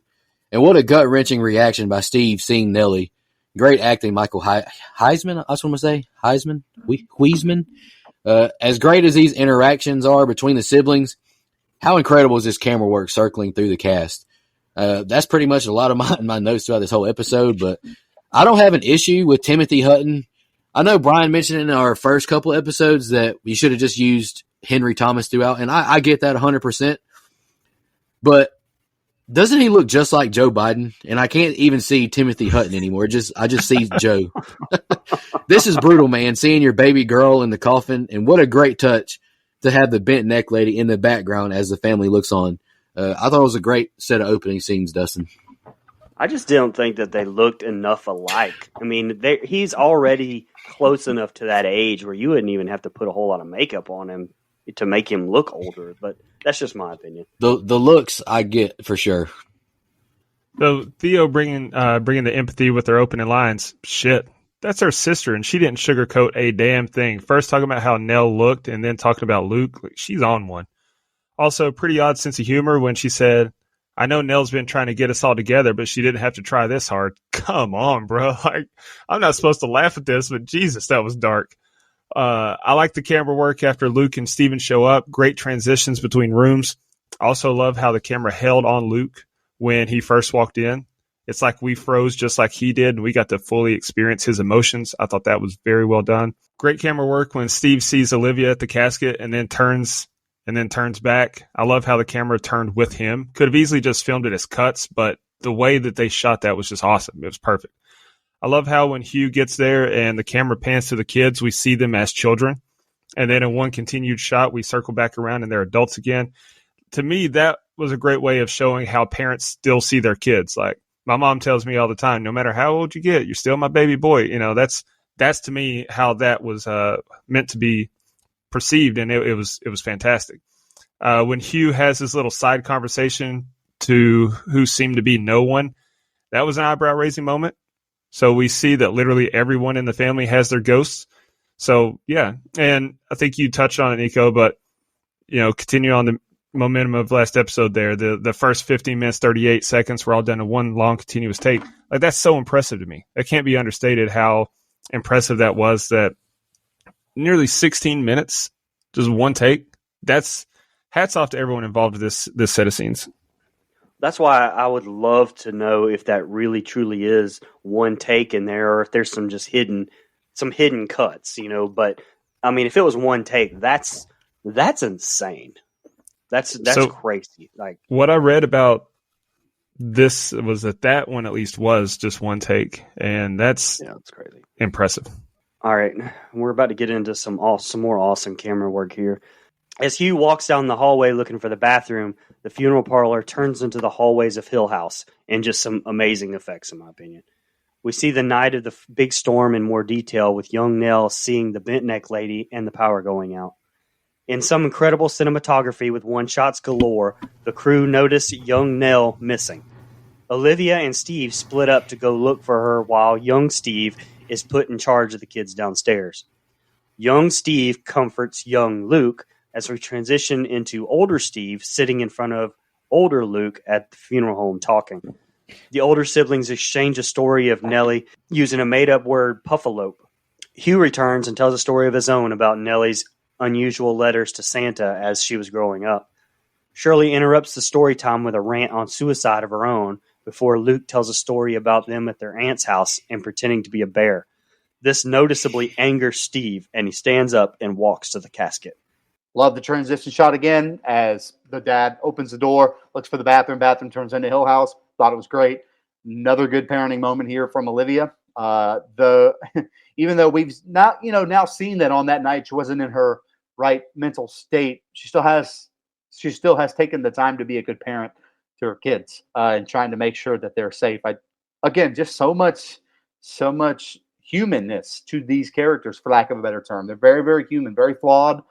And what a gut-wrenching reaction by Steve seeing Nellie. Great acting, Michael Heisman, I just want to say. Huisman. As great as these interactions are between the siblings, how incredible is this camera work circling through the cast? That's pretty much a lot of my notes throughout this whole episode, but I don't have an issue with Timothy Hutton. I know Brian mentioned in our first couple episodes that we should have just used Henry Thomas throughout, and I get that 100%. But doesn't he look just like Joe Biden? And I can't even see Timothy Hutton anymore. I just see Joe. This is brutal, man, seeing your baby girl in the coffin, and what a great touch to have the bent neck lady in the background as the family looks on. I thought it was a great set of opening scenes, Dustin. I just didn't think that they looked enough alike. I mean, he's already close enough to that age where you wouldn't even have to put a whole lot of makeup on him to make him look older. But that's just my opinion. The looks I get for sure. So Theo bringing the empathy with their opening lines. Shit, that's her sister, and she didn't sugarcoat a damn thing. First talking about how Nell looked, and then talking about Luke. She's on one. Also, pretty odd sense of humor when she said, I know Nell's been trying to get us all together, but she didn't have to try this hard. Come on, bro. Like, I'm not supposed to laugh at this, but Jesus, that was dark. I like the camera work after Luke and Steven show up. Great transitions between rooms. Also love how the camera held on Luke when he first walked in. It's like we froze just like he did, and we got to fully experience his emotions. I thought that was very well done. Great camera work when Steve sees Olivia at the casket and then turns back. I love how the camera turned with him. Could have easily just filmed it as cuts, but the way that they shot that was just awesome. It was perfect. I love how when Hugh gets there and the camera pans to the kids, we see them as children. And then in one continued shot, we circle back around and they're adults again. To me, that was a great way of showing how parents still see their kids. Like, my mom tells me all the time, no matter how old you get, you're still my baby boy. That's that's to me how that was meant to be perceived, and it was fantastic. When Hugh has his little side conversation to who seemed to be no one, that was an eyebrow raising moment. So we see that literally everyone in the family has their ghosts. So yeah, and I think you touched on it, Nico, but continue on the momentum of last episode there. The first 15 minutes, 38 seconds were all done in one long continuous take. Like, that's so impressive to me. It can't be understated how impressive that was, that nearly 16 minutes, just one take. That's hats off to everyone involved in this set of scenes. That's why I would love to know if that really truly is one take in there, or if there's some hidden cuts, But I mean, if it was one take, that's insane. That's So, crazy. Like, what I read about this was that one at least was just one take, and that's crazy, impressive. All right, we're about to get into some more awesome camera work here. As Hugh walks down the hallway looking for the bathroom, the funeral parlor turns into the hallways of Hill House, and just some amazing effects, in my opinion. We see the night of the big storm in more detail, with young Nell seeing the bent neck lady and the power going out. In some incredible cinematography with one-shots galore, the crew notice young Nell missing. Olivia and Steve split up to go look for her, while young Steve is put in charge of the kids downstairs. Young Steve comforts young Luke as we transition into older Steve sitting in front of older Luke at the funeral home talking. The older siblings exchange a story of Nellie using a made-up word, puffalope. Hugh returns and tells a story of his own about Nellie's unusual letters to Santa as she was growing up. Shirley interrupts the story time with a rant on suicide of her own before Luke tells a story about them at their aunt's house and pretending to be a bear. This noticeably angers Steve, and he stands up and walks to the casket. Love the transition shot again as the dad opens the door, looks for the bathroom. Bathroom turns into Hill House. Thought it was great. Another good parenting moment here from Olivia. Even though we've not, now seen that on that night she wasn't in her right mental state, she still has taken the time to be a good parent to her kids and trying to make sure that they're safe. Again, just so much humanness to these characters, for lack of a better term. They're very, very human, very flawed,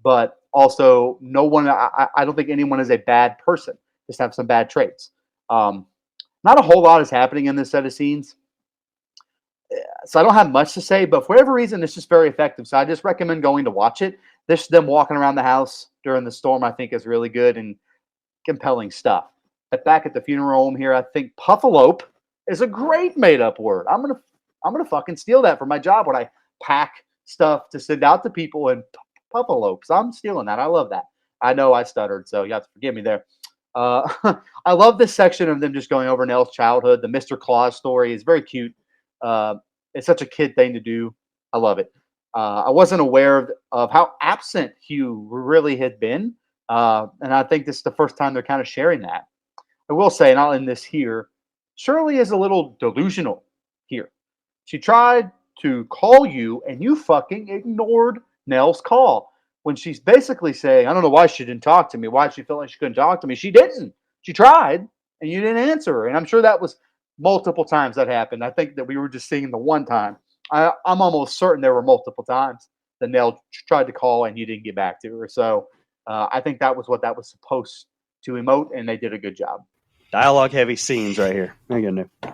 but also no one. I don't think anyone is a bad person. Just have some bad traits. Not a whole lot is happening in this set of scenes, so I don't have much to say, but for whatever reason, it's just very effective. So I just recommend going to watch it. Them walking around the house during the storm, I think, is really good and compelling stuff. But back at the funeral home here, I think puffalope is a great made-up word. I'm gonna fucking steal that for my job when I pack stuff to send out to people, and puffalopes. I'm stealing that. I love that. I know I stuttered, so you have to forgive me there. I love this section of them just going over Nell's childhood. The Mr. Claus story is very cute. It's such a kid thing to do. I love it. I wasn't aware of how absent Hugh really had been, and I think this is the first time they're kind of sharing that. I will say, and I'll end this here, Shirley is a little delusional here. She tried to call you, and you fucking ignored Nell's call. When she's basically saying, I don't know why she didn't talk to me. Why she felt like she couldn't talk to me. She didn't. She tried, and you didn't answer her. And I'm sure that was multiple times that happened. I think that we were just seeing the one time. I'm almost certain there were multiple times that Nell tried to call and you didn't get back to her. So I think that was what that was supposed to emote, and they did a good job. Dialogue-heavy scenes right here. There you go.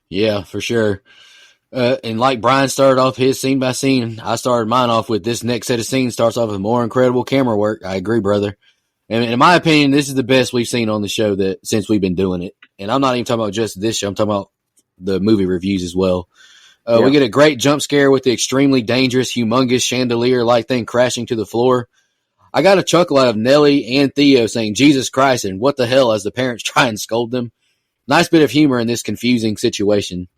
Yeah, for sure. And like Brian started off his scene by scene, I started mine off with this next set of scenes starts off with more incredible camera work. I agree, brother. And in my opinion, this is the best we've seen on the show since we've been doing it. And I'm not even talking about just this show. I'm talking about the movie reviews as well. We get a great jump scare with the extremely dangerous, humongous chandelier-like thing crashing to the floor. I got a chuckle out of Nellie and Theo saying, Jesus Christ, and what the hell, as the parents try and scold them. Nice bit of humor in this confusing situation.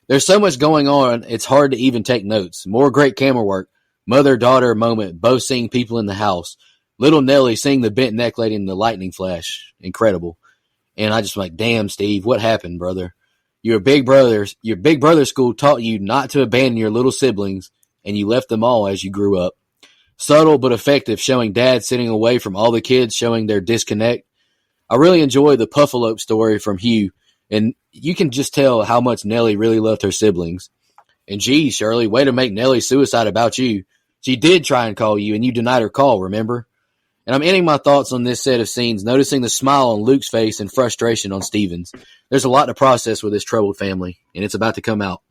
There's so much going on, it's hard to even take notes. More great camera work. Mother-daughter moment, both seeing people in the house. Little Nellie seeing the bent neck lady in the lightning flash. Incredible. And I just like, damn, Steve, what happened, brother? Your big brother school taught you not to abandon your little siblings, and you left them all as you grew up. Subtle but effective, showing dad sitting away from all the kids, showing their disconnect. I really enjoy the puffalope story from Hugh, and you can just tell how much Nellie really loved her siblings. And geez, Shirley, way to make Nellie's suicide about you. She did try and call you, and you denied her call, remember? And I'm ending my thoughts on this set of scenes, noticing the smile on Luke's face and frustration on Steven's. There's a lot to process with this troubled family, and it's about to come out.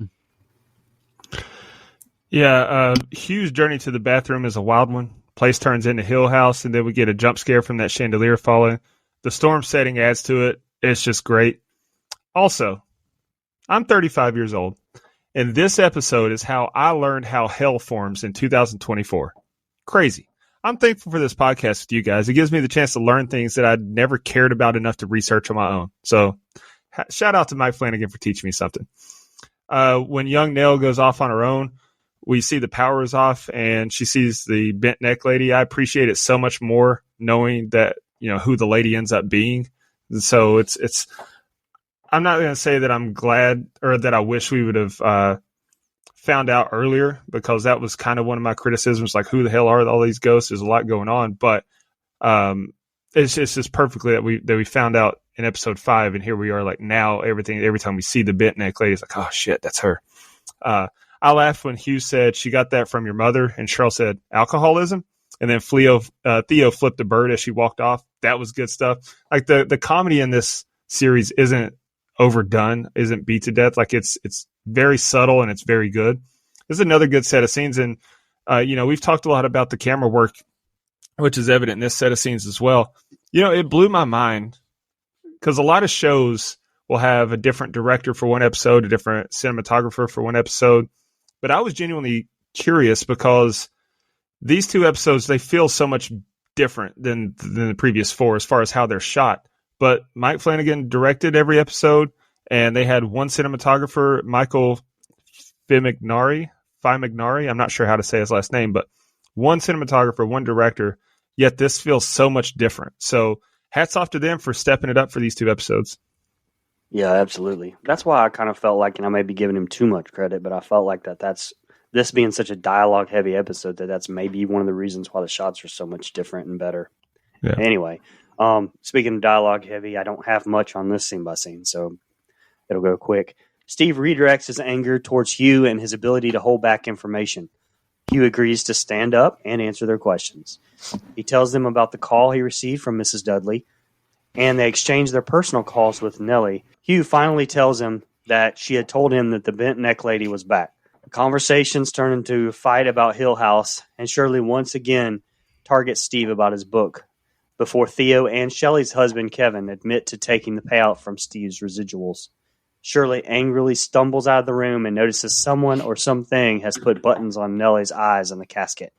Yeah, Hugh's journey to the bathroom is a wild one. Place turns into Hill House, and then we get a jump scare from that chandelier falling. The storm setting adds to it. It's just great. Also, I'm 35 years old, and this episode is how I learned how hell forms in 2024. Crazy. I'm thankful for this podcast with you guys. It gives me the chance to learn things that I'd never cared about enough to research on my own. So shout out to Mike Flanagan for teaching me something. When young Nell goes off on her own, we see the power is off and she sees the bent neck lady. I appreciate it so much more knowing that, who the lady ends up being. And so it's, I'm not going to say that I'm glad or that I wish we would have, found out earlier, because that was kind of one of my criticisms, like who the hell are all these ghosts? There's a lot going on, but it's just perfectly that we found out in episode 5, and here we are, like now every time we see the bent neck lady, it's like, oh shit, that's her. I laughed when Hugh said she got that from your mother, and Cheryl said alcoholism, and then Theo flipped a bird as she walked off. That was good stuff. Like the comedy in this series isn't overdone, isn't beat to death. Like it's very subtle and it's very good. This is another good set of scenes. And, we've talked a lot about the camera work, which is evident in this set of scenes as well. It blew my mind because a lot of shows will have a different director for one episode, a different cinematographer for one episode. But I was genuinely curious because these 2 episodes, they feel so much different than the previous 4 as far as how they're shot. But Mike Flanagan directed every episode, and they had one cinematographer, Michael Fimagnari. I'm not sure how to say his last name, but one cinematographer, one director, yet this feels so much different. So hats off to them for stepping it up for these 2 episodes. Yeah, absolutely. That's why I kind of felt like, and I may be giving him too much credit, but I felt like that's this being such a dialogue-heavy episode, that's maybe one of the reasons why the shots are so much different and better. Yeah. Anyway, speaking of dialogue-heavy, I don't have much on this scene by scene, so it'll go quick. Steve redirects his anger towards Hugh and his ability to hold back information. Hugh agrees to stand up and answer their questions. He tells them about the call he received from Mrs. Dudley, and they exchange their personal calls with Nellie. Hugh finally tells him that she had told him that the bent neck lady was back. The conversations turn into a fight about Hill House, and Shirley once again targets Steve about his book, before Theo and Shelley's husband, Kevin, admit to taking the payout from Steve's residuals. Shirley angrily stumbles out of the room and notices someone or something has put buttons on Nellie's eyes on the casket.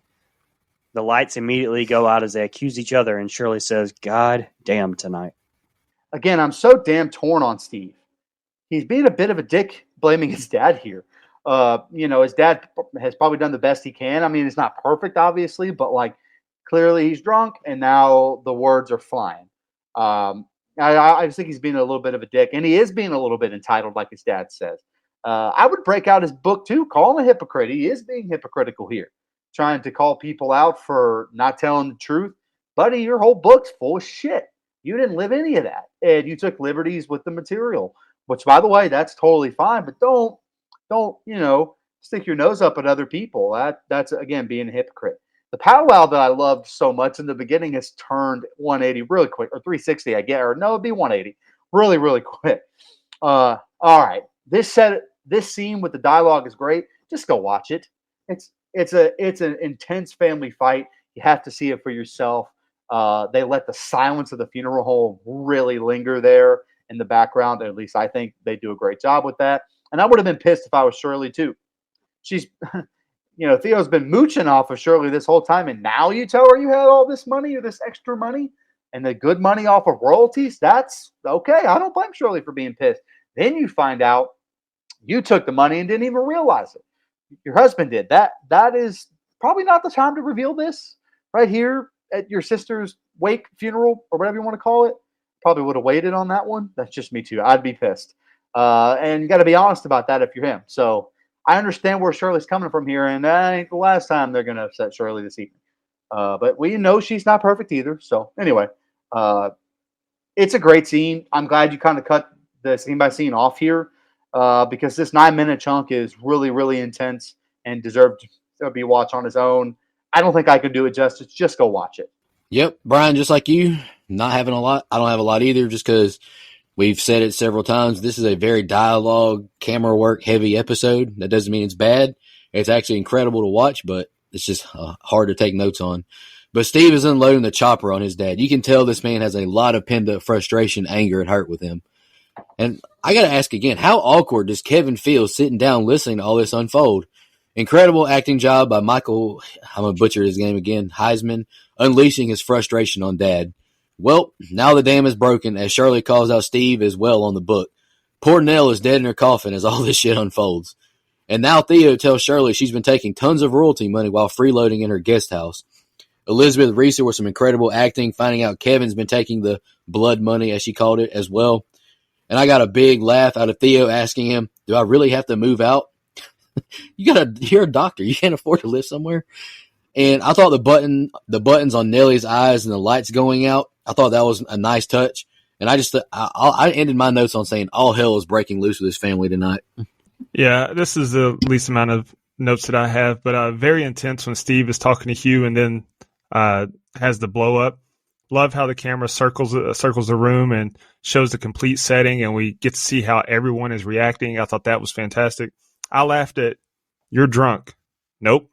The lights immediately go out as they accuse each other, and Shirley says, God damn tonight. Again, I'm so damn torn on Steve. He's being a bit of a dick blaming his dad here. His dad has probably done the best he can. I mean, it's not perfect, obviously, but clearly he's drunk, and now the words are flying. I just think he's being a little bit of a dick, and he is being a little bit entitled, like his dad says. I would break out his book, too, call him a hypocrite. He is being hypocritical here, trying to call people out for not telling the truth. Buddy, your whole book's full of shit. You didn't live any of that, and you took liberties with the material, which, by the way, that's totally fine, but don't stick your nose up at other people. That's, again, being a hypocrite. The powwow that I loved so much in the beginning has turned 180 really quick, or 360, I get, or no, it'd be 180 really, really quick. All right, this scene with the dialogue is great. Just go watch it. It's an intense family fight. You have to see it for yourself. They let the silence of the funeral home really linger there in the background. At least I think they do a great job with that. And I would have been pissed if I was Shirley too. She's Theo's been mooching off of Shirley this whole time, and now you tell her you had all this money or this extra money and the good money off of royalties. That's okay. I don't blame Shirley for being pissed. Then you find out you took the money and didn't even realize it. Your husband did. That is probably not the time to reveal this right here at your sister's wake, funeral, or whatever you want to call it. Probably would have waited on that one. That's just me too. I'd be pissed. And you got to be honest about that if you're him. So I understand where Shirley's coming from here, and that ain't the last time they're going to upset Shirley this evening. But we know she's not perfect either. So anyway, it's a great scene. I'm glad you kind of cut the scene by scene off here. because this 9-minute chunk is really, really intense and deserved to be watched on its own. I don't think I could do it justice. Just go watch it. Yep, Brian, just like you, not having a lot. I don't have a lot either, just because we've said it several times. This is a very dialogue, camera work heavy episode. That doesn't mean it's bad. It's actually incredible to watch, but it's just hard to take notes on. But Steve is unloading the chopper on his dad. You can tell this man has a lot of pent up frustration, anger, and hurt with him. And I got to ask again, how awkward does Kevin feel sitting down listening to all this unfold? Incredible acting job by Michael, I'm going to butcher his name again, Heisman, unleashing his frustration on Dad. Well, now the dam is broken, as Shirley calls out Steve as well on the book. Poor Nell is dead in her coffin as all this shit unfolds. And now Theo tells Shirley she's been taking tons of royalty money while freeloading in her guest house. Elizabeth Reeser with some incredible acting, finding out Kevin's been taking the blood money, as she called it, as well. And I got a big laugh out of Theo asking him, do I really have to move out? You're a doctor. You can't afford to live somewhere. And I thought the buttons on Nellie's eyes and the lights going out, I thought that was a nice touch. And I ended my notes on saying all hell is breaking loose with this family tonight. Yeah, this is the least amount of notes that I have, but very intense when Steve is talking to Hugh and then has the blow up. Love how the camera circles the room and shows the complete setting, and we get to see how everyone is reacting. I thought that was fantastic. I laughed at, you're drunk. Nope.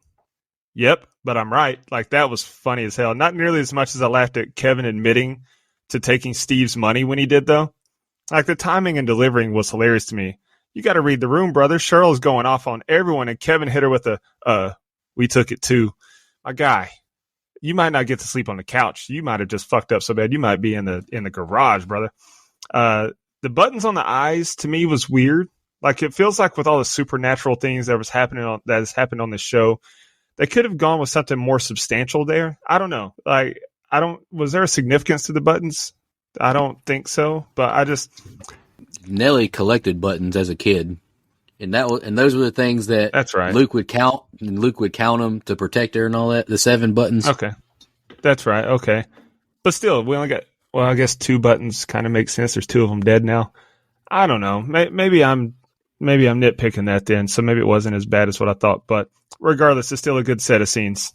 Yep, but I'm right. Like, that was funny as hell. Not nearly as much as I laughed at Kevin admitting to taking Steve's money when he did, though. Like, the timing and delivering was hilarious to me. You got to read the room, brother. Cheryl's going off on everyone, and Kevin hit her with we took it too. My guy, you might not get to sleep on the couch. You might have just fucked up so bad. You might be in the garage, brother. The buttons on the eyes to me was weird. Like, it feels like with all the supernatural things that has happened on this show, they could have gone with something more substantial there. I don't know. Like, was there a significance to the buttons? I don't think so, but Nellie collected buttons as a kid. And those were the things that that's right. Luke would count, and Luke would count them to protect her and all that. The 7 buttons. Okay. That's right. Okay. But still, we only got, I guess 2 buttons kind of makes sense. There's 2 of them dead now. I don't know. Maybe I'm nitpicking that then. So maybe it wasn't as bad as what I thought. But regardless, it's still a good set of scenes.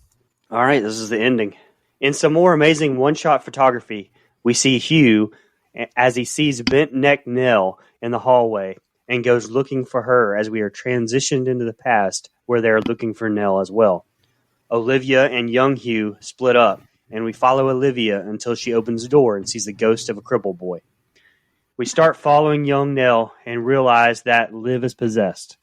All right. This is the ending. In some more amazing one-shot photography, we see Hugh as he sees bent neck Nell in the hallway and goes looking for her as we are transitioned into the past where they are looking for Nell as well. Olivia and young Hugh split up, and we follow Olivia until she opens the door and sees the ghost of a cripple boy. We start following young Nell and realize that Liv is possessed.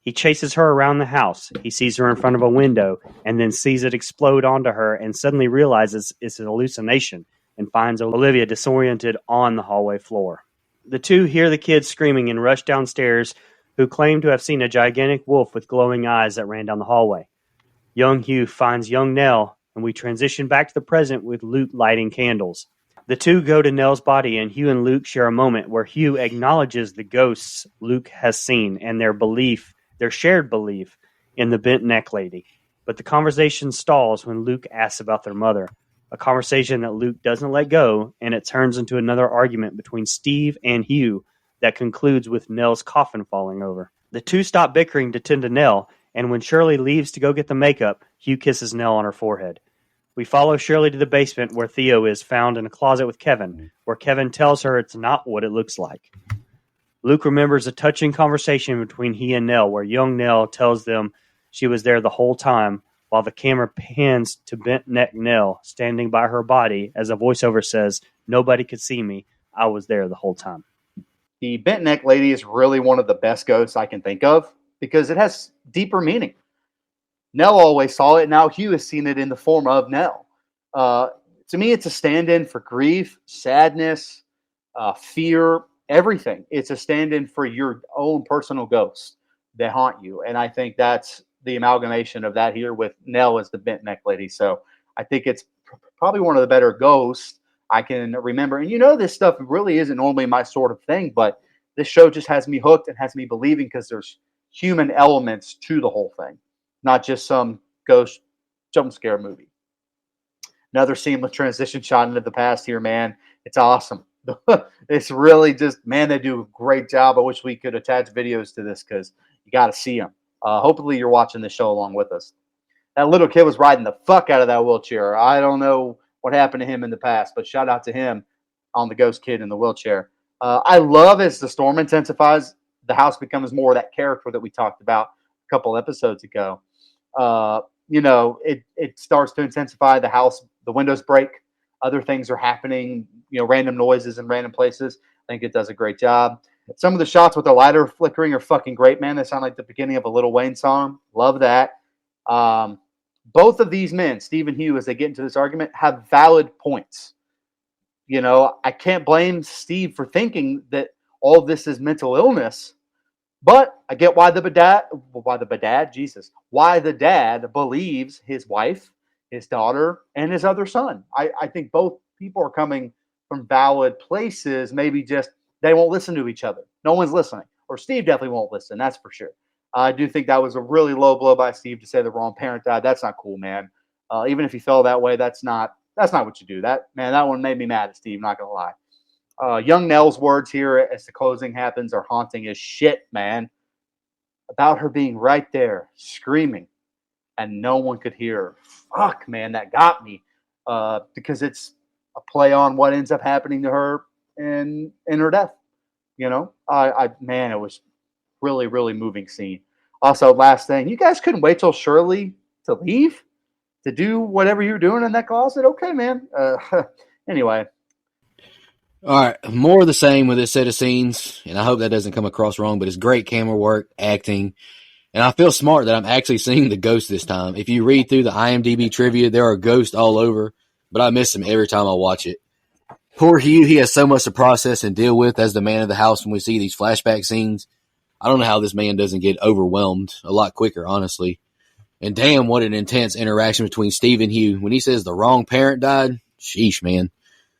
He chases her around the house. He sees her in front of a window and then sees it explode onto her and suddenly realizes it's an hallucination and finds Olivia disoriented on the hallway floor. The 2 hear the kids screaming and rush downstairs, who claim to have seen a gigantic wolf with glowing eyes that ran down the hallway. Young Hugh finds young Nell, and we transition back to the present with Luke lighting candles. The 2 go to Nell's body, and Hugh and Luke share a moment where Hugh acknowledges the ghosts Luke has seen and their shared belief in the bent neck lady. But the conversation stalls when Luke asks about their mother. A conversation that Luke doesn't let go, and it turns into another argument between Steve and Hugh that concludes with Nell's coffin falling over. The 2 stop bickering to tend to Nell, and when Shirley leaves to go get the makeup, Hugh kisses Nell on her forehead. We follow Shirley to the basement where Theo is found in a closet with Kevin, where Kevin tells her it's not what it looks like. Luke remembers a touching conversation between he and Nell where young Nell tells them she was there the whole time, while the camera pans to bent neck Nell standing by her body as a voiceover says, "Nobody could see me. I was there the whole time." The bent neck lady is really one of the best ghosts I can think of because it has deeper meaning. Nell always saw it. Now Hugh has seen it in the form of Nell. To me, it's a stand-in for grief, sadness, fear, everything. It's a stand-in for your own personal ghosts that haunt you. And I think that's the amalgamation of that here with Nell as the bent neck lady. So I think it's probably one of the better ghosts I can remember. And this stuff really isn't normally my sort of thing, but this show just has me hooked and has me believing because there's human elements to the whole thing, not just some ghost jump scare movie. Another seamless transition shot into the past here, man. It's awesome. It's really just, man, they do a great job. I wish we could attach videos to this because you got to see them. Hopefully you're watching the show along with us. That little kid was riding the fuck out of that wheelchair. I don't know what happened to him in the past, but shout out to him on the ghost kid in the wheelchair. I love as the storm intensifies, the house becomes more of that character that we talked about a couple episodes ago. It starts to intensify. The house, the windows break. Other things are happening, random noises in random places. I think it does a great job. Some of the shots with the lighter flickering are fucking great, man. They sound like the beginning of a Lil Wayne song. Love that. Both of these men, Steve and Hugh, as they get into this argument, have valid points. I can't blame Steve for thinking that all this is mental illness, but I get why the dad believes his wife, his daughter, and his other son. I think both people are coming from valid places. Maybe just they won't listen to each other. No one's listening. Or Steve definitely won't listen. That's for sure. I do think that was a really low blow by Steve to say the wrong parent died. That's not cool, man. Even if he felt that way, that's not what you do. That one made me mad at Steve, not going to lie. Young Nell's words here as the closing happens are haunting as shit, man. About her being right there, screaming, and no one could hear her. Fuck, man, that got me. Because it's a play on what ends up happening to her in her death. It was really, really moving scene. Also, last thing, you guys couldn't wait till Shirley to leave to do whatever you're doing in that closet? Okay, man. Anyway. All right, more of the same with this set of scenes, and I hope that doesn't come across wrong, but it's great camera work, acting, and I feel smart that I'm actually seeing the ghost this time. If you read through the IMDb trivia, there are ghosts all over, but I miss them every time I watch it. Poor Hugh, he has so much to process and deal with as the man of the house when we see these flashback scenes. I don't know how this man doesn't get overwhelmed a lot quicker, honestly. And damn, what an intense interaction between Steve and Hugh. When he says the wrong parent died, sheesh, man.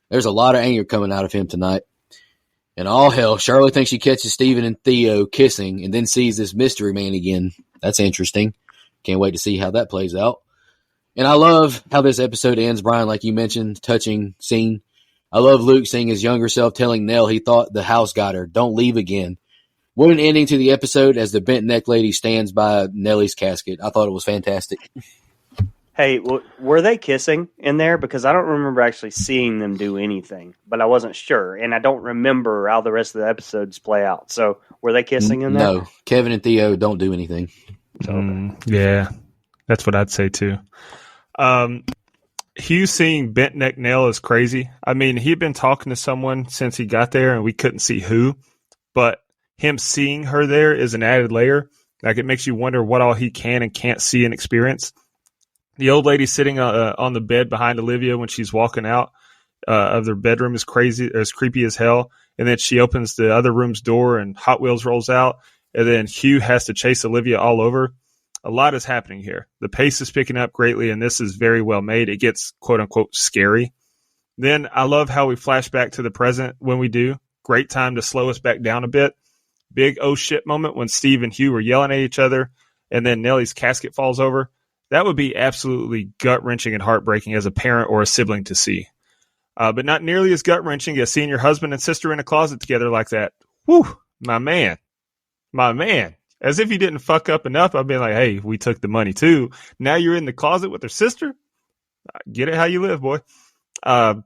There's a lot of anger coming out of him tonight. And all hell, Shirley thinks she catches Steven and Theo kissing and then sees this mystery man again. That's interesting. Can't wait to see how that plays out. And I love how this episode ends, Brian, like you mentioned, touching scene. I love Luke seeing his younger self telling Nell he thought the house got her. Don't leave again. What an ending to the episode as the bent neck lady stands by Nellie's casket. I thought it was fantastic. Hey, were they kissing in there? Because I don't remember actually seeing them do anything, but I wasn't sure. And I don't remember how the rest of the episodes play out. So were they kissing in there? No, Kevin and Theo don't do anything. Yeah, that's what I'd say too. Hugh seeing bent neck Nell is crazy. I mean, he'd been talking to someone since he got there and we couldn't see who, but him seeing her there is an added layer. Like, it makes you wonder what all he can and can't see and experience. The old lady sitting on the bed behind Olivia when she's walking out of their bedroom is crazy, as creepy as hell. And then she opens the other room's door and Hot Wheels rolls out. And then Hugh has to chase Olivia all over. A lot is happening here. The pace is picking up greatly, and this is very well made. It gets, quote unquote, scary. Then I love how we flash back to the present when we do. Great time to slow us back down a bit. Big oh shit moment when Steve and Hugh were yelling at each other, and then Nellie's casket falls over. That would be absolutely gut-wrenching and heartbreaking as a parent or a sibling to see. But not nearly as gut-wrenching as seeing your husband and sister in a closet together like that. Whew, my man. My man. As if you didn't fuck up enough, I'd be like, hey, we took the money too. Now you're in the closet with her sister? Get it how you live, boy. But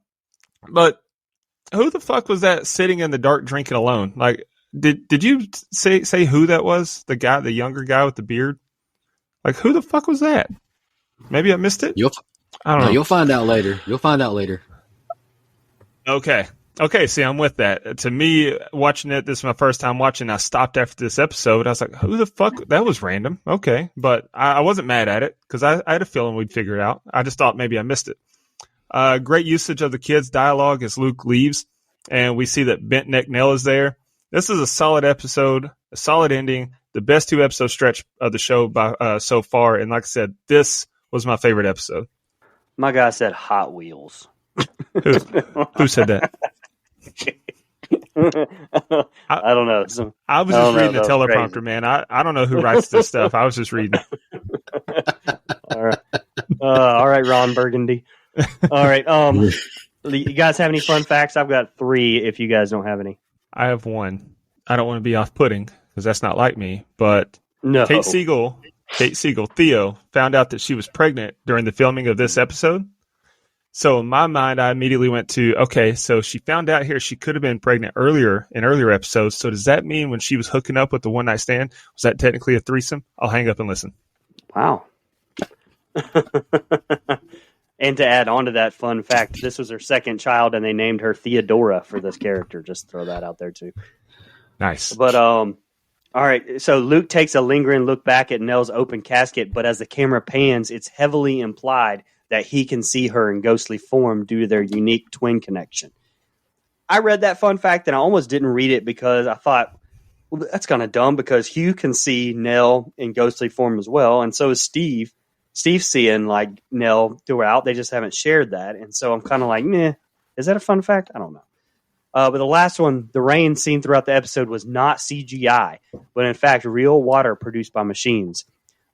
who the fuck was that sitting in the dark drinking alone? Like, did you say who that was? The guy, the younger guy with the beard? Like, who the fuck was that? Maybe I missed it? I don't know. You'll find out later. Okay, see, I'm with that. To me, watching it, this is my first time watching. I stopped after this episode. I was like, who the fuck? That was random. Okay, but I wasn't mad at it because I had a feeling we'd figure it out. I just thought maybe I missed it. Great usage of the kids' dialogue as Luke leaves, and we see that Bent Neck Nell is there. This is a solid episode, a solid ending. The best 2-episode stretch of the show by so far, and like I said, this was my favorite episode. My guy said Hot Wheels. Who said that? I don't know. I was just reading the teleprompter, man. I don't know who writes this stuff. I was just reading. All right, Ron Burgundy. All right. You guys have any fun facts? I've got 3 if you guys don't have any. I have one. I don't want to be off-putting because that's not like me, but No. Kate Siegel, Theo, found out that she was pregnant during the filming of this episode. So in my mind, I immediately went to, okay, so she found out here she could have been pregnant earlier in earlier episodes. So does that mean when she was hooking up with the one-night stand, was that technically a threesome? I'll hang up and listen. Wow. And to add on to that fun fact, this was her second child, and they named her Theodora for this character. Just throw that out there too. Nice. But all right. So Luke takes a lingering look back at Nell's open casket, but as the camera pans, it's heavily implied that he can see her in ghostly form due to their unique twin connection. I read that fun fact and I almost didn't read it because I thought, well, that's kind of dumb because Hugh can see Nell in ghostly form as well, and so is Steve. Steve's seeing like Nell throughout. They just haven't shared that, and so I'm kind of like, meh. Is that a fun fact? I don't know. But the last one, the rain seen throughout the episode was not CGI, but in fact real water produced by machines.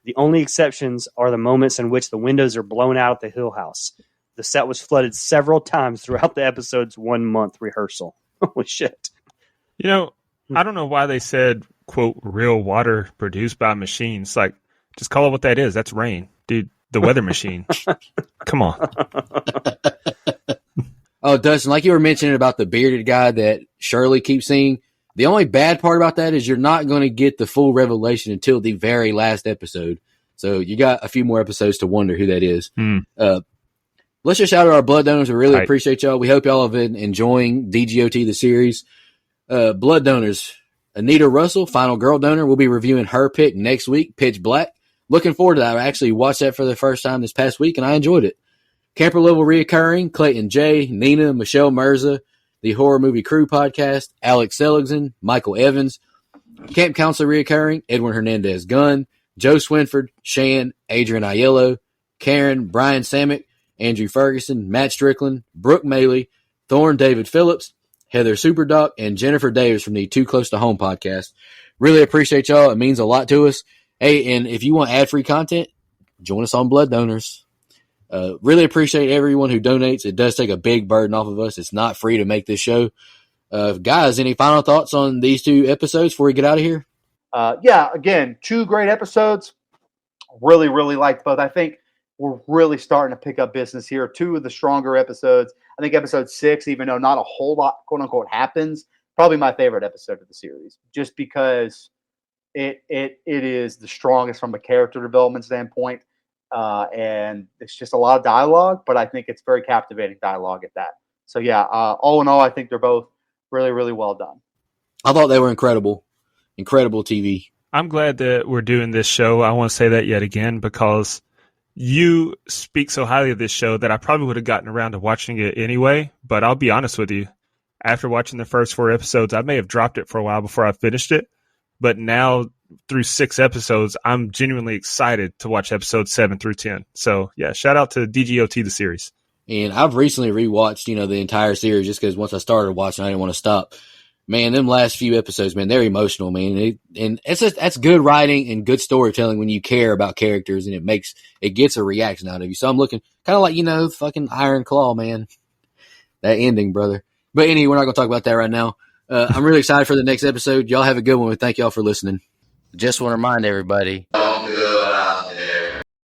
The only exceptions are the moments in which the windows are blown out at the Hill House. The set was flooded several times throughout the episode's 1-month rehearsal. Holy shit. You know, I don't know why they said, quote, real water produced by machines. Like, just call it what that is. That's rain. Dude, the weather machine. Come on. Oh, Dustin, like you were mentioning about the bearded guy that Shirley keeps seeing, the only bad part about that is you're not going to get the full revelation until the very last episode. So you got a few more episodes to wonder who that is. Let's just shout out our blood donors. We really appreciate y'all. We hope y'all have been enjoying DGOT, the series. Blood donors, Anita Russell, final girl donor. We'll be reviewing her pick next week, Pitch Black. Looking forward to that. I actually watched that for the first time this past week, and I enjoyed it. Camper Level Reoccurring, Clayton J., Nina, Michelle Mirza, the Horror Movie Crew Podcast, Alex Seligson, Michael Evans, Camp Counselor Reoccurring, Edwin Hernandez Gunn, Joe Swinford, Shan, Adrian Aiello, Karen, Brian Samick, Andrew Ferguson, Matt Strickland, Brooke Maley, Thorne David Phillips, Heather Superdoc, and Jennifer Davis from the Too Close to Home podcast. Really appreciate y'all. It means a lot to us. Hey, and if you want ad-free content, join us on Blood Donors. Really appreciate everyone who donates. It does take a big burden off of us. It's not free to make this show. Guys, any final thoughts on these 2 episodes before we get out of here? Yeah, again, 2 great episodes. Really, really liked both. I think we're really starting to pick up business here. 2 of the stronger episodes. I think episode 6, even though not a whole lot, quote unquote, happens, probably my favorite episode of the series, just because it is the strongest from a character development standpoint. And it's just a lot of dialogue, but I think it's very captivating dialogue at that. So yeah, all in all, I think they're both really, really well done. I thought they were incredible. Incredible TV. I'm glad that we're doing this show. I want to say that yet again because you speak so highly of this show that I probably would have gotten around to watching it anyway. But I'll be honest with you. After watching the first 4 episodes, I may have dropped it for a while before I finished it. But now, through 6 episodes, I'm genuinely excited to watch episodes 7 through 10. So, yeah, shout out to DGOT, the series. And I've recently rewatched, the entire series just because once I started watching, I didn't want to stop. Man, them last few episodes, man, they're emotional, man. That's good writing and good storytelling when you care about characters and it gets a reaction out of you. So I'm looking kind of like, fucking Iron Claw, man. That ending, brother. But anyway, we're not going to talk about that right now. I'm really excited for the next episode. Y'all have a good one. Thank y'all for listening. Just want to remind everybody,